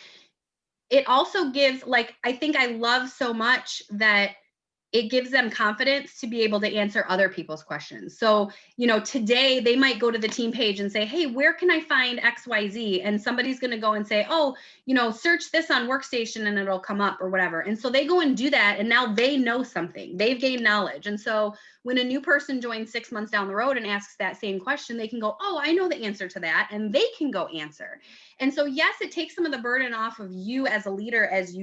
[SPEAKER 2] it also gives, I think I love so much that it gives them confidence to be able to answer other people's questions. So, today they might go to the team page and say, hey, where can I find XYZ? And somebody's going to go and say, oh, search this on Workstation and it'll come up or whatever. And so they go and do that. And now they know something. They've gained knowledge. And so when a new person joins 6 months down the road and asks that same question, they can go, oh, I know the answer to that. And they can go answer. And so, yes, it takes some of the burden off of you as a leader as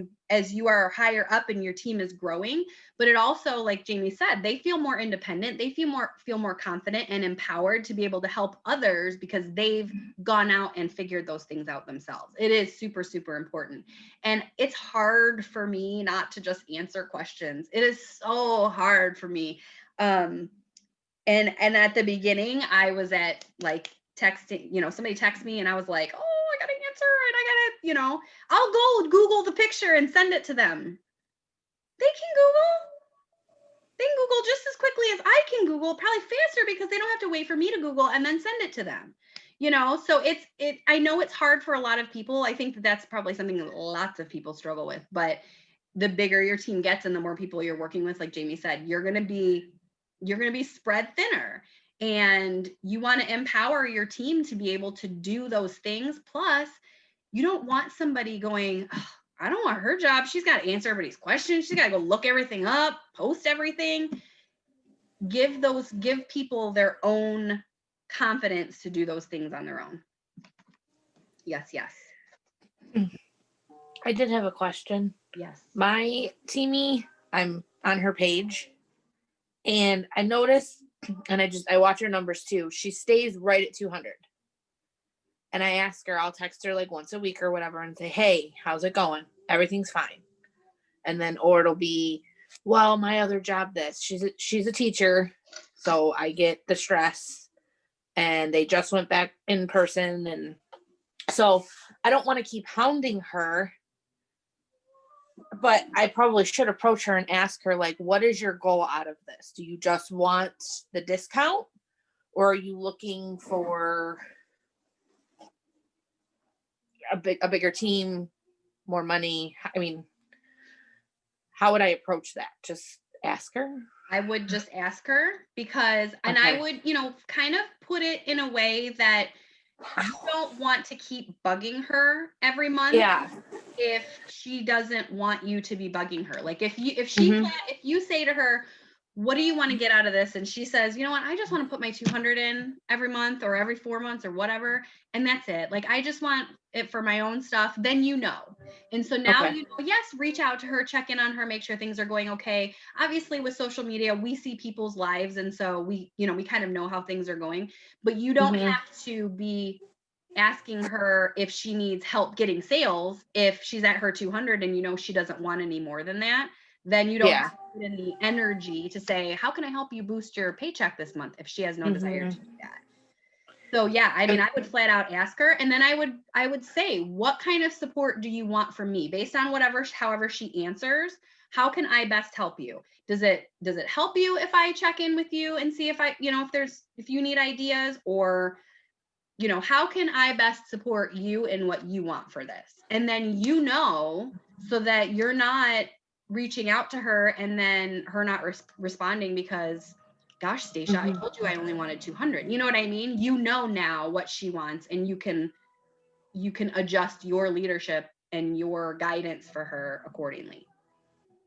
[SPEAKER 2] you are higher up and your team is growing. But it also, like Jamie said, they feel more independent. They feel more confident and empowered to be able to help others because they've gone out and figured those things out themselves. It is super, super important. And it's hard for me not to just answer questions. It is so hard for me. And at the beginning, I was at texting, somebody texted me and I was like, oh, I got to answer and I got to, I'll go Google the picture and send it to them. They can Google just as quickly as I can Google, probably faster because they don't have to wait for me to Google and then send it to them. So I know it's hard for a lot of people. I think that's probably something that lots of people struggle with, but the bigger your team gets and the more people you're working with, like Jamie said, you're going to be spread thinner, and you want to empower your team to be able to do those things. Plus, you don't want somebody going, oh, I don't want her job. She's got to answer everybody's questions. She's got to go look everything up, post everything. Give people their own confidence to do those things on their own. Yes.
[SPEAKER 4] I did have a question.
[SPEAKER 2] Yes.
[SPEAKER 4] My teamie, I'm on her page, and I noticed, and I watch her numbers too. She stays right at 200. And I ask her, I'll text her once a week or whatever and say, hey, how's it going? Everything's fine. And then, or it'll be, well, my other job, she's a teacher. So I get the stress, and they just went back in person. And so I don't want to keep hounding her, but I probably should approach her and ask her, what is your goal out of this? Do you just want the discount, or are you looking for a bigger team, more money? I mean, how would I approach that? Just ask her?
[SPEAKER 2] I would just ask her because, and I would, kind of put it in a way that you don't want to keep bugging her every month.
[SPEAKER 4] Yeah.
[SPEAKER 2] If she doesn't want you to be bugging her, if you say to her, what do you want to get out of this? And she says, you know what, I just want to put my 200 in every month or every 4 months or whatever. And that's it. I just want it for my own stuff. Then, and so now, yes, reach out to her, check in on her, make sure things are going okay. Obviously with social media, we see people's lives. And so we kind of know how things are going, but you don't have to be asking her if she needs help getting sales. If she's at her 200 and she doesn't want any more than that, then you don't have to put in the energy to say, how can I help you boost your paycheck this month, if she has no desire to do that. So yeah, I mean, I would flat out ask her, and then I would say, what kind of support do you want from me? Based on however she answers, how can I best help you? Does it help you if I check in with you and see if if you need ideas, or you know, how can I best support you in what you want for this? And then, you know, so that you're not reaching out to her and then her not responding because, gosh, Stacia, I told you I only wanted 200. You know what I mean? You know now what she wants, and you can adjust your leadership and your guidance for her accordingly.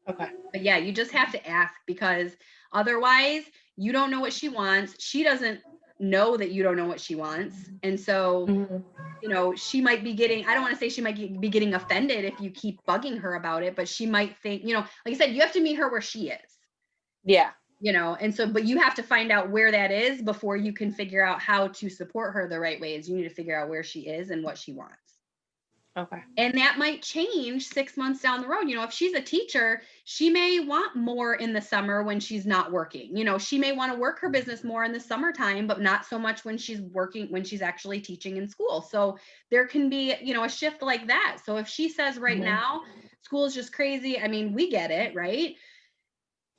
[SPEAKER 4] Okay.
[SPEAKER 2] But yeah, you just have to ask, because otherwise you don't know what she wants. She doesn't know that you don't know what she wants. And so, you know, she might be getting, I don't want to say she might be getting offended if you keep bugging her about it, but she might think, you know, like I said, you have to meet her where she is.
[SPEAKER 4] Yeah.
[SPEAKER 2] You know, and so, but you have to find out where that is before you can figure out how to support her the right ways. You need to figure out where she is and what she wants.
[SPEAKER 4] Okay.
[SPEAKER 2] And that might change 6 months down the road. You know, if she's a teacher, she may want more in the summer when she's not working. You know, she may want to work her business more in the summertime, but not so much when she's working, when she's actually teaching in school. So there can be, you know, a shift like that. So if she says right now, school is just crazy, I mean, we get it, right?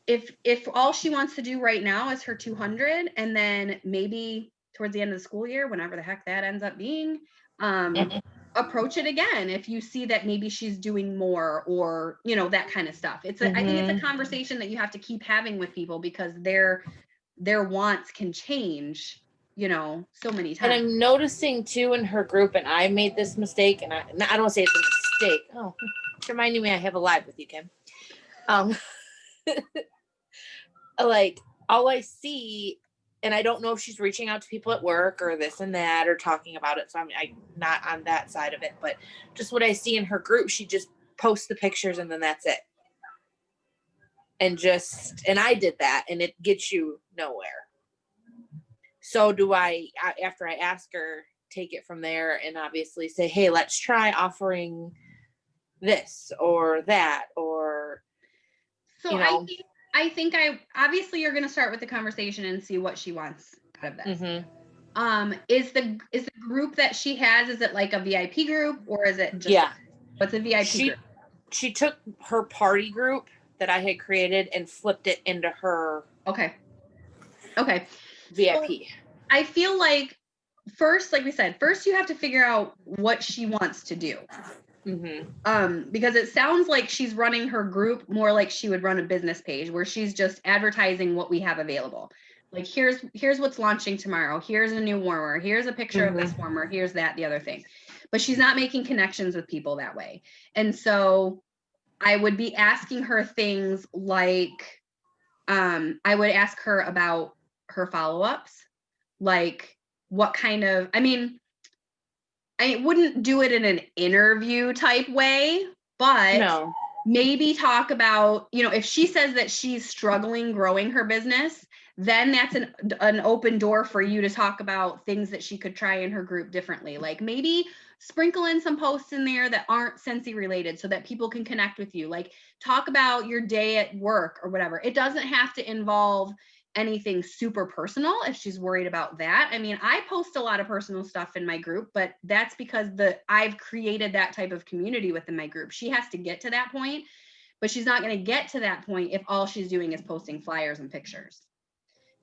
[SPEAKER 2] If all she wants to do right now is her 200, and then maybe towards the end of the school year, whenever the heck that ends up being, approach it again if you see that maybe she's doing more, or, you know, that kind of stuff. I think it's a conversation that you have to keep having with people, because their wants can change, you know, so many times.
[SPEAKER 4] And I'm noticing too in her group, and I made this mistake, and I don't want to say it's a mistake. Oh, it's reminding me I have a live with you, Kim. Like, all I see, and I don't know if she's reaching out to people at work or this and that or talking about it, so I'm not on that side of it, but just what I see in her group, she just posts the pictures and then that's it. And I did that, and it gets you nowhere. So do I, after I ask her, take it from there and obviously say, hey, let's try offering this or that, or,
[SPEAKER 2] so, you know. I think obviously you're going to start with the conversation and see what she wants out of this. Is the group that she has, is it like a VIP group, or is it just what's a VIP group?
[SPEAKER 4] She took her party group that I had created and flipped it into her
[SPEAKER 2] okay
[SPEAKER 4] VIP.
[SPEAKER 2] So I feel like first, like we said, first you have to figure out what she wants to do. Because it sounds like she's running her group more like she would run a business page, where she's just advertising what we have available. Like, here's what's launching tomorrow. Here's a new warmer. Here's a picture of this warmer. Here's that, the other thing. But she's not making connections with people that way. And so I would be asking her things like, I would ask her about her follow-ups, like what kind of, I mean, I wouldn't do it in an interview type way, but maybe talk about, you know, if she says that she's struggling growing her business, then that's an open door for you to talk about things that she could try in her group differently. Like, maybe sprinkle in some posts in there that aren't Scentsy related so that people can connect with you. Like, talk about your day at work or whatever. It doesn't have to involve anything super personal if she's worried about that. I mean, I post a lot of personal stuff in my group, but that's because I've created that type of community within my group. She has to get to that point, but she's not going to get to that point if all she's doing is posting flyers and pictures.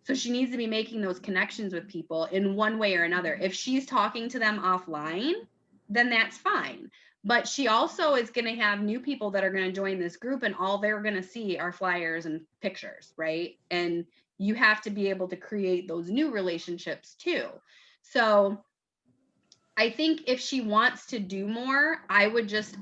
[SPEAKER 2] So she needs to be making those connections with people in one way or another. If she's talking to them offline, then that's fine. But she also is going to have new people that are going to join this group, and all they're going to see are flyers and pictures, right? And you have to be able to create those new relationships too. So I think if she wants to do more, I would just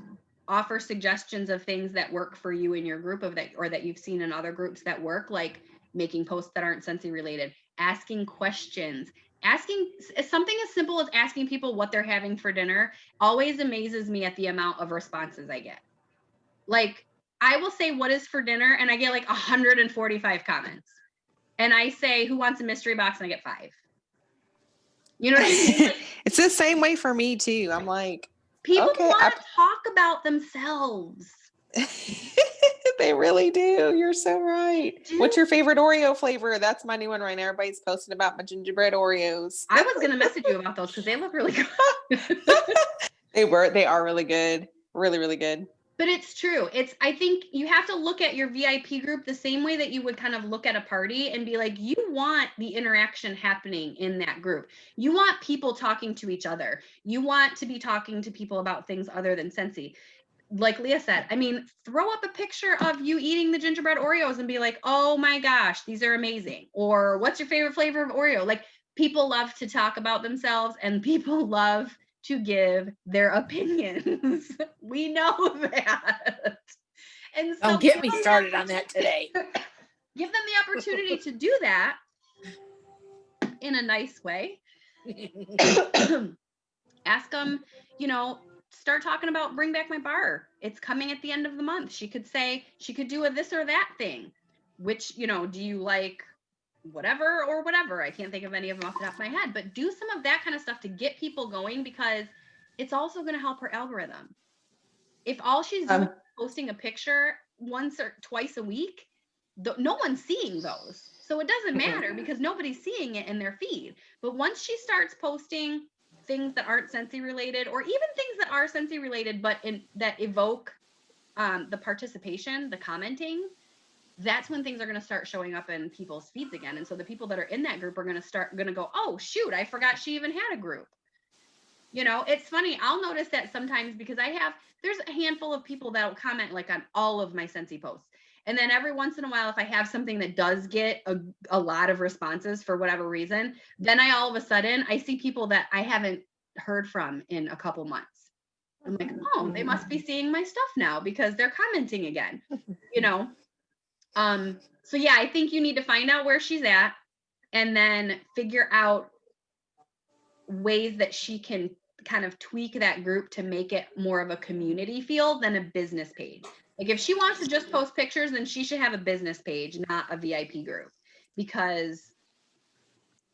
[SPEAKER 2] offer suggestions of things that work for you in your group, or that you've seen in other groups that work, like making posts that aren't Scentsy related, asking questions, asking something as simple as asking people what they're having for dinner always amazes me at the amount of responses I get. Like, I will say, what is for dinner? And I get like 145 comments. And I say, who wants a mystery box? And I get 5. You know what I mean? Like,
[SPEAKER 1] it's the same way for me too. I'm like,
[SPEAKER 2] people want to talk about themselves.
[SPEAKER 1] They really do. You're so right. What's your favorite Oreo flavor? That's my new one right now. Everybody's posting about my gingerbread Oreos.
[SPEAKER 2] I was going to message you about those because they look really good.
[SPEAKER 1] They are really good. Really, really good.
[SPEAKER 2] But it's true. I think you have to look at your VIP group the same way that you would kind of look at a party and be like, you want the interaction happening in that group. You want people talking to each other. You want to be talking to people about things other than Scentsy. Like Leah said, I mean, throw up a picture of you eating the gingerbread Oreos and be like, oh my gosh, these are amazing. Or what's your favorite flavor of Oreo? Like, people love to talk about themselves and people love to give their opinions. We know that. And so
[SPEAKER 4] Don't get me started on that today.
[SPEAKER 2] give them the opportunity to do that in a nice way. Ask them, you know, start talking about bring back my bar. It's coming at the end of the month. She could say, she could do a this or that thing, which, you know, do you like whatever or whatever? I can't think of any of them off the top of my head, but do some of that kind of stuff to get people going, because it's also going to help her algorithm. If all she's doing is posting a picture once or twice a week, no one's seeing those. So it doesn't matter because nobody's seeing it in their feed. But once she starts posting things that aren't Scentsy related, or even things that are Scentsy related, but that evoke the participation, the commenting, that's when things are going to start showing up in people's feeds again. And so the people that are in that group are going to go, oh shoot, I forgot she even had a group. You know, it's funny. I'll notice that sometimes because there's a handful of people that will comment like on all of my Scentsy posts. And then every once in a while, if I have something that does get a lot of responses for whatever reason, then all of a sudden I see people that I haven't heard from in a couple months. I'm like, oh, they must be seeing my stuff now because they're commenting again, you know? So yeah, I think you need to find out where she's at and then figure out ways that she can kind of tweak that group to make it more of a community feel than a business page. Like if she wants to just post pictures, then she should have a business page, not a VIP group, because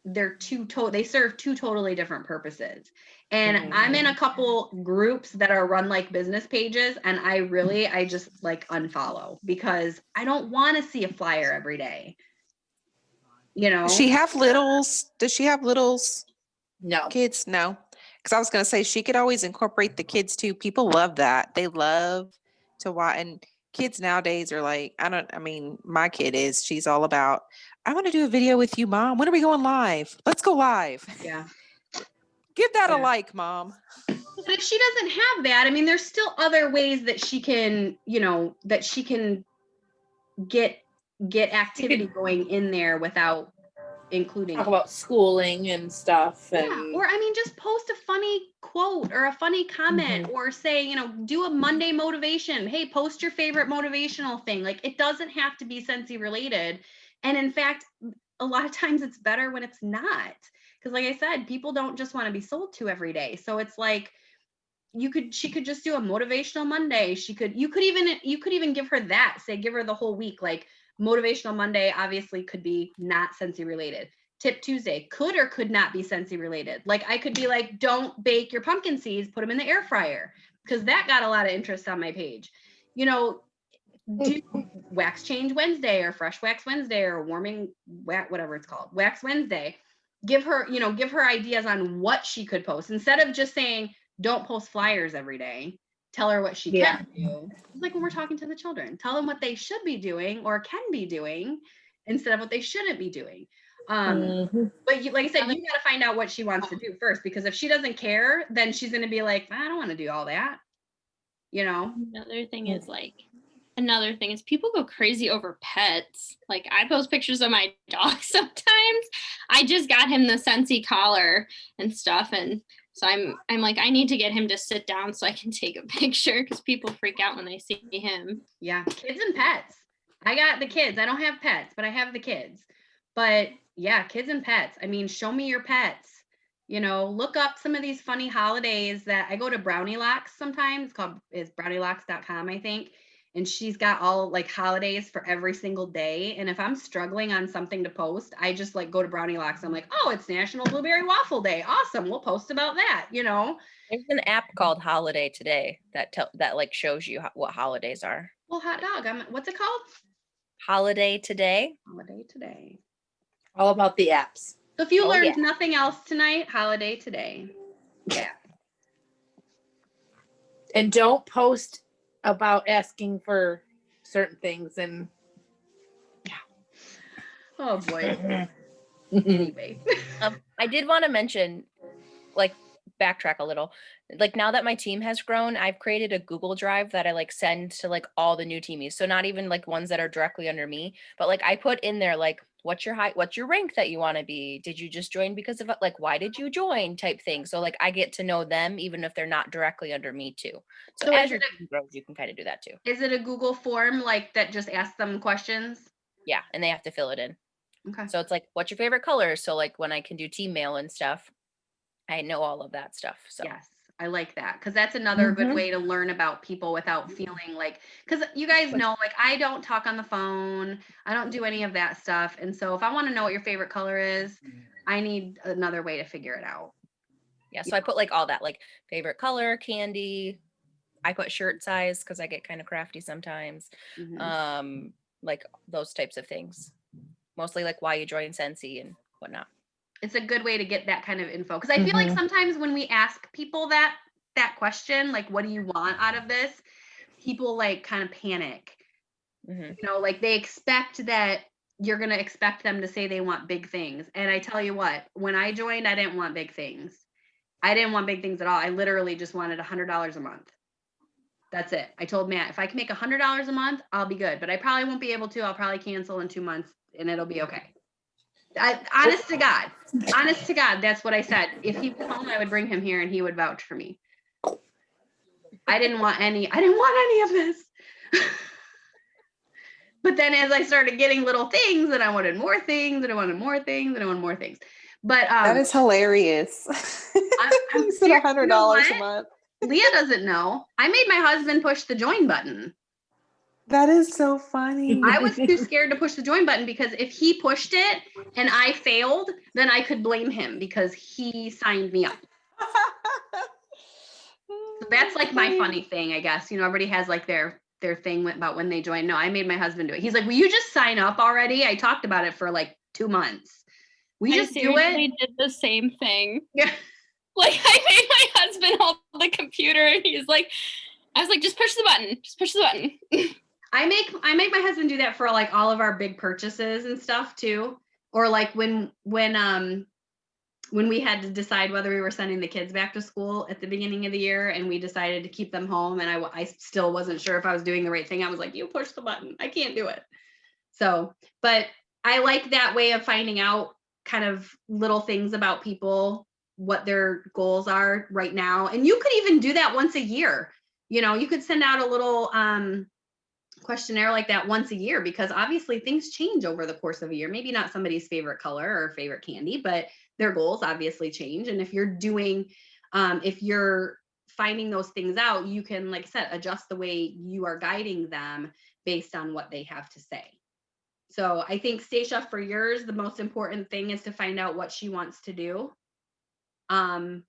[SPEAKER 2] they serve two totally different purposes. And I'm in a couple groups that are run like business pages, and I just like unfollow because I don't want to see a flyer every day. You know?
[SPEAKER 1] Does she have littles?
[SPEAKER 4] No.
[SPEAKER 1] Kids? No. Because I was going to say she could always incorporate the kids too. People love that. They love to watch. And kids nowadays are like, my kid she's all about, I want to do a video with you, Mom. When are we going live? Let's go live.
[SPEAKER 2] Yeah.
[SPEAKER 1] Give that a like, Mom.
[SPEAKER 2] But if she doesn't have that, I mean, there's still other ways that she can, you know, that she can get activity going in there without including
[SPEAKER 4] talk about schooling and stuff. And
[SPEAKER 2] yeah, or I mean, just post a funny quote or a funny comment, or say, you know, do a Monday motivation. Hey, post your favorite motivational thing. Like, it doesn't have to be Scentsy related. And in fact, a lot of times it's better when it's not. Because like I said, people don't just want to be sold to every day. So it's like, she could just do a motivational Monday. You could even give her that, give her the whole week. Like, motivational Monday obviously could be not Scentsy related. Tip Tuesday could or could not be Scentsy related. Like, I could be like, don't bake your pumpkin seeds, put them in the air fryer, because that got a lot of interest on my page. You know, do wax change Wednesday or fresh wax Wednesday or warming whatever it's called, wax Wednesday. Give her ideas on what she could post instead of just saying, don't post flyers every day. Tell her what she can do. It's like when we're talking to the children, tell them what they should be doing or can be doing instead of what they shouldn't be doing. But like I said, you got to find out what she wants to do first, because if she doesn't care, then she's going to be like, I don't want to do all that. You know?
[SPEAKER 5] Another thing is people go crazy over pets. Like, I post pictures of my dog sometimes. I just got him the Scentsy collar and stuff, and so I'm like, I need to get him to sit down so I can take a picture, because people freak out when they see him.
[SPEAKER 2] Yeah, kids and pets. I got the kids. I don't have pets, but I have the kids. But yeah, kids and pets. I mean, show me your pets. You know, look up some of these funny holidays that I go to Brownie Locks sometimes. It's brownielocks.com, I think. And she's got all like holidays for every single day. And if I'm struggling on something to post, I just like go to Brownie Locks. I'm like, oh, it's National Blueberry Waffle Day. Awesome. We'll post about that, you know?
[SPEAKER 3] There's an app called Holiday Today that like shows you what holidays are.
[SPEAKER 2] Well, hot dog. What's it called?
[SPEAKER 3] Holiday Today.
[SPEAKER 2] Holiday Today.
[SPEAKER 4] All about the apps.
[SPEAKER 2] So if you learned nothing else tonight, Holiday Today. Yeah.
[SPEAKER 4] And don't post about asking for certain things and
[SPEAKER 2] Oh boy. Anyway.
[SPEAKER 3] I did want to mention, like, backtrack a little. Like, now that my team has grown, I've created a Google Drive that I like send to like all the new teamies. So not even like ones that are directly under me, but like I put in there like, what's your height, what's your rank that you want to be? Did you just join because of it? Like, why did you join? Type thing. So like I get to know them even if they're not directly under me too. So as your team grows, you can kind of do that too.
[SPEAKER 2] Is it a Google form like that just asks them questions?
[SPEAKER 3] Yeah, and they have to fill it in.
[SPEAKER 2] Okay.
[SPEAKER 3] So it's like, what's your favorite color? So like when I can do team mail and stuff, I know all of that stuff. So
[SPEAKER 2] Yes, I like that because that's another good way to learn about people without feeling like, because you guys know, like I don't talk on the phone, I don't do any of that stuff. And so if I want to know what your favorite color is, I need another way to figure it out.
[SPEAKER 3] yeah, so I put like all that, like favorite color, candy. I put shirt size because I get kind of crafty sometimes. Like those types of things. Mostly like why you join Scentsy and whatnot.
[SPEAKER 2] It's a good way to get that kind of info because I feel like sometimes when we ask people that question, like what do you want out of this, people like kind of panic. You know, like they expect that you're going to expect them to say they want big things. And I tell you what, when I joined, I didn't want big things. I didn't want big things at all. I literally just wanted $100 a month. That's it. I told Matt, if I can make $100 a month, I'll be good. But I probably won't be able to. I'll probably cancel in 2 months and it'll be okay. Honest to God, that's what I said. If he was home, I would bring him here and he would vouch for me. I didn't want any of this. But then as I started getting little things and I wanted more things and I wanted more things and I wanted more things. But
[SPEAKER 1] that is hilarious.
[SPEAKER 2] I'm
[SPEAKER 1] said $100 a month.
[SPEAKER 2] Leah doesn't know. I made my husband push the join button.
[SPEAKER 1] That is so funny.
[SPEAKER 2] I was too scared to push the join button because if he pushed it and I failed, then I could blame him because he signed me up. So that's like my funny thing, I guess. You know, everybody has like their thing about when they join. No, I made my husband do it. He's like, will you just sign up already? I talked about it for like 2 months. We just do it.
[SPEAKER 5] Did the same thing.
[SPEAKER 2] Yeah.
[SPEAKER 5] Like I made my husband hold the computer and he's like, I was like, just push the button. Just push the button.
[SPEAKER 2] I make my husband do that for like all of our big purchases and stuff too. Or like when we had to decide whether we were sending the kids back to school at the beginning of the year and we decided to keep them home and I still wasn't sure if I was doing the right thing. I was like, you push the button. I can't do it. So, but I like that way of finding out kind of little things about people, what their goals are right now. And you could even do that once a year. You know, you could send out a little questionnaire like that once a year because obviously things change over the course of a year. Maybe not somebody's favorite color or favorite candy, but their goals obviously change. And if you're doing, if you're finding those things out, you can, like I said, adjust the way you are guiding them based on what they have to say. So I think Stacia, for yours, the most important thing is to find out what she wants to do and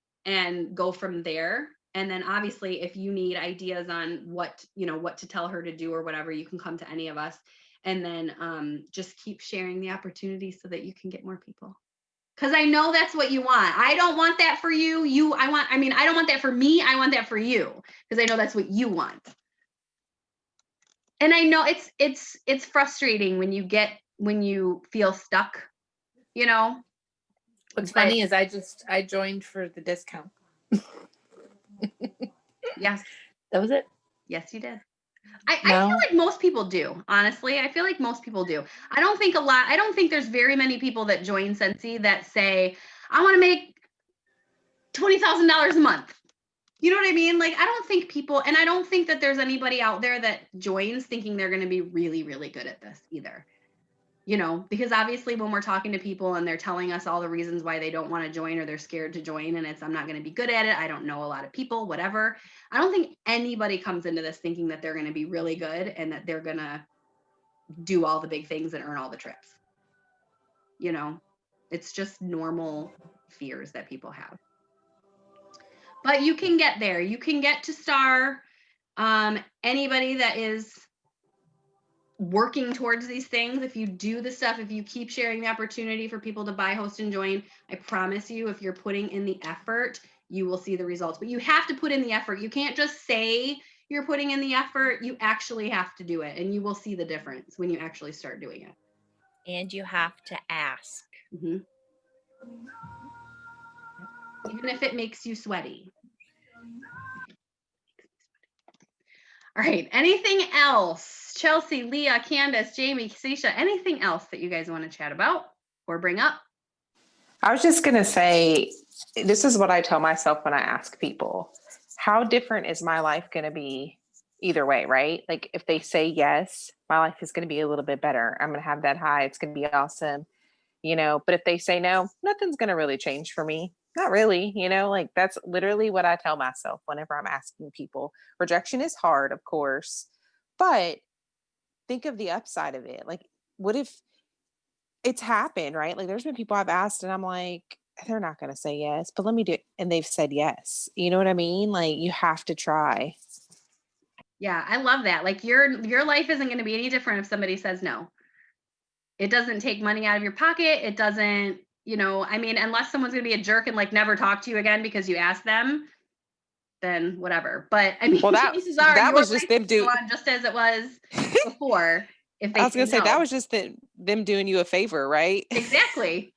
[SPEAKER 2] go from there. And then obviously, if you need ideas on what to tell her to do or whatever, you can come to any of us. And then just keep sharing the opportunity so that you can get more people. Because I know that's what you want. I don't want that for you. I don't want that for me. I want that for you. Because I know that's what you want. And I know it's frustrating when you feel stuck, you know.
[SPEAKER 4] What's funny is I joined for the discount.
[SPEAKER 2] Yes.
[SPEAKER 4] That was it.
[SPEAKER 2] Yes, you did. I feel like most people do, honestly. I feel like most people do. I don't think there's very many people that join Scentsy that say, I want to make $20,000 a month. You know what I mean? Like, I don't think people, and I don't think that there's anybody out there that joins thinking they're going to be really, really good at this either. You know, because obviously when we're talking to people and they're telling us all the reasons why they don't want to join or they're scared to join and I'm not going to be good at it. I don't know a lot of people, whatever. I don't think anybody comes into this thinking that they're going to be really good and that they're going to do all the big things and earn all the trips. You know, it's just normal fears that people have. But you can get there. You can get to star. Anybody that is working towards these things, if you do the stuff, if you keep sharing the opportunity for people to buy, host, and join, I promise you, if you're putting in the effort, you will see the results. But you have to put in the effort. You can't just say you're putting in the effort, you actually have to do it, and you will see the difference when you actually start doing it.
[SPEAKER 3] And you have to ask.
[SPEAKER 2] Mm-hmm. Even if it makes you sweaty. All right, anything else? Chelsea, Leah, Candace, Jamie, Keisha, anything else that you guys want to chat about or bring up?
[SPEAKER 1] I was just going to say, this is what I tell myself when I ask people, how different is my life going to be either way, right? Like if they say yes, my life is going to be a little bit better. I'm going to have that high. It's going to be awesome, but if they say no, nothing's going to really change for me. Not really, like that's literally what I tell myself whenever I'm asking people. Rejection is hard, of course, but think of the upside of it. Like, what if it's happened, right? Like there's been people I've asked and I'm like, they're not going to say yes, but let me do it. And they've said yes. You know what I mean? Like you have to try.
[SPEAKER 2] Yeah, I love that. Like your life isn't going to be any different if somebody says no. It doesn't take money out of your pocket. It doesn't, unless someone's going to be a jerk and like never talk to you again because you asked them, then whatever. But I mean,
[SPEAKER 1] Well,
[SPEAKER 2] chances are
[SPEAKER 1] that
[SPEAKER 2] your
[SPEAKER 1] was
[SPEAKER 2] life
[SPEAKER 1] just them
[SPEAKER 2] will go on just as it was before if
[SPEAKER 1] I
[SPEAKER 2] they
[SPEAKER 1] was
[SPEAKER 2] say
[SPEAKER 1] going to say
[SPEAKER 2] no.
[SPEAKER 1] that was just them doing you a favor, right?
[SPEAKER 2] Exactly.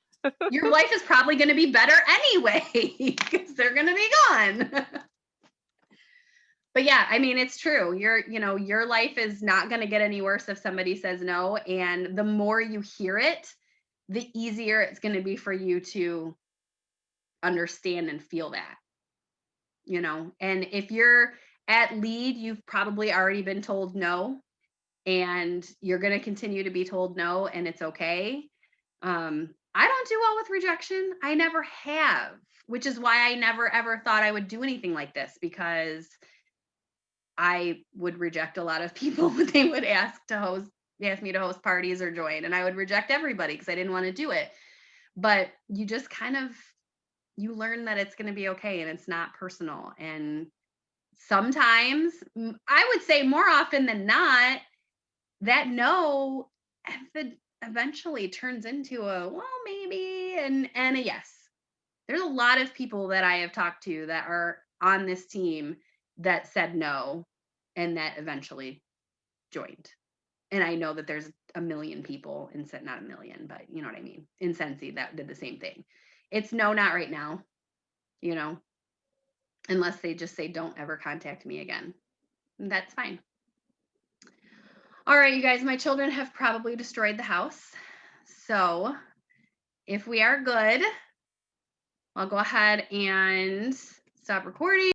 [SPEAKER 2] Your life is probably going to be better anyway because they're going to be gone. But yeah, I mean, it's true. Your life is not going to get any worse if somebody says no. And the more you hear it, the easier it's going to be for you to understand and feel that, and if you're at lead, you've probably already been told no, and you're going to continue to be told no, and it's okay. I don't do well with rejection. I never have, which is why I never ever thought I would do anything like this, because I would reject a lot of people when they would ask me to host parties or join, and I would reject everybody because I didn't want to do it. But you just you learn that it's going to be okay and it's not personal. And sometimes, I would say more often than not, that no eventually turns into a well, maybe, and a yes. There's a lot of people that I have talked to that are on this team that said no and that eventually joined. And I know that there's a million people not a million, but you know what I mean, in Scentsy that did the same thing. It's no, not right now, unless they just say, don't ever contact me again. That's fine. All right, you guys, my children have probably destroyed the house. So if we are good, I'll go ahead and stop recording.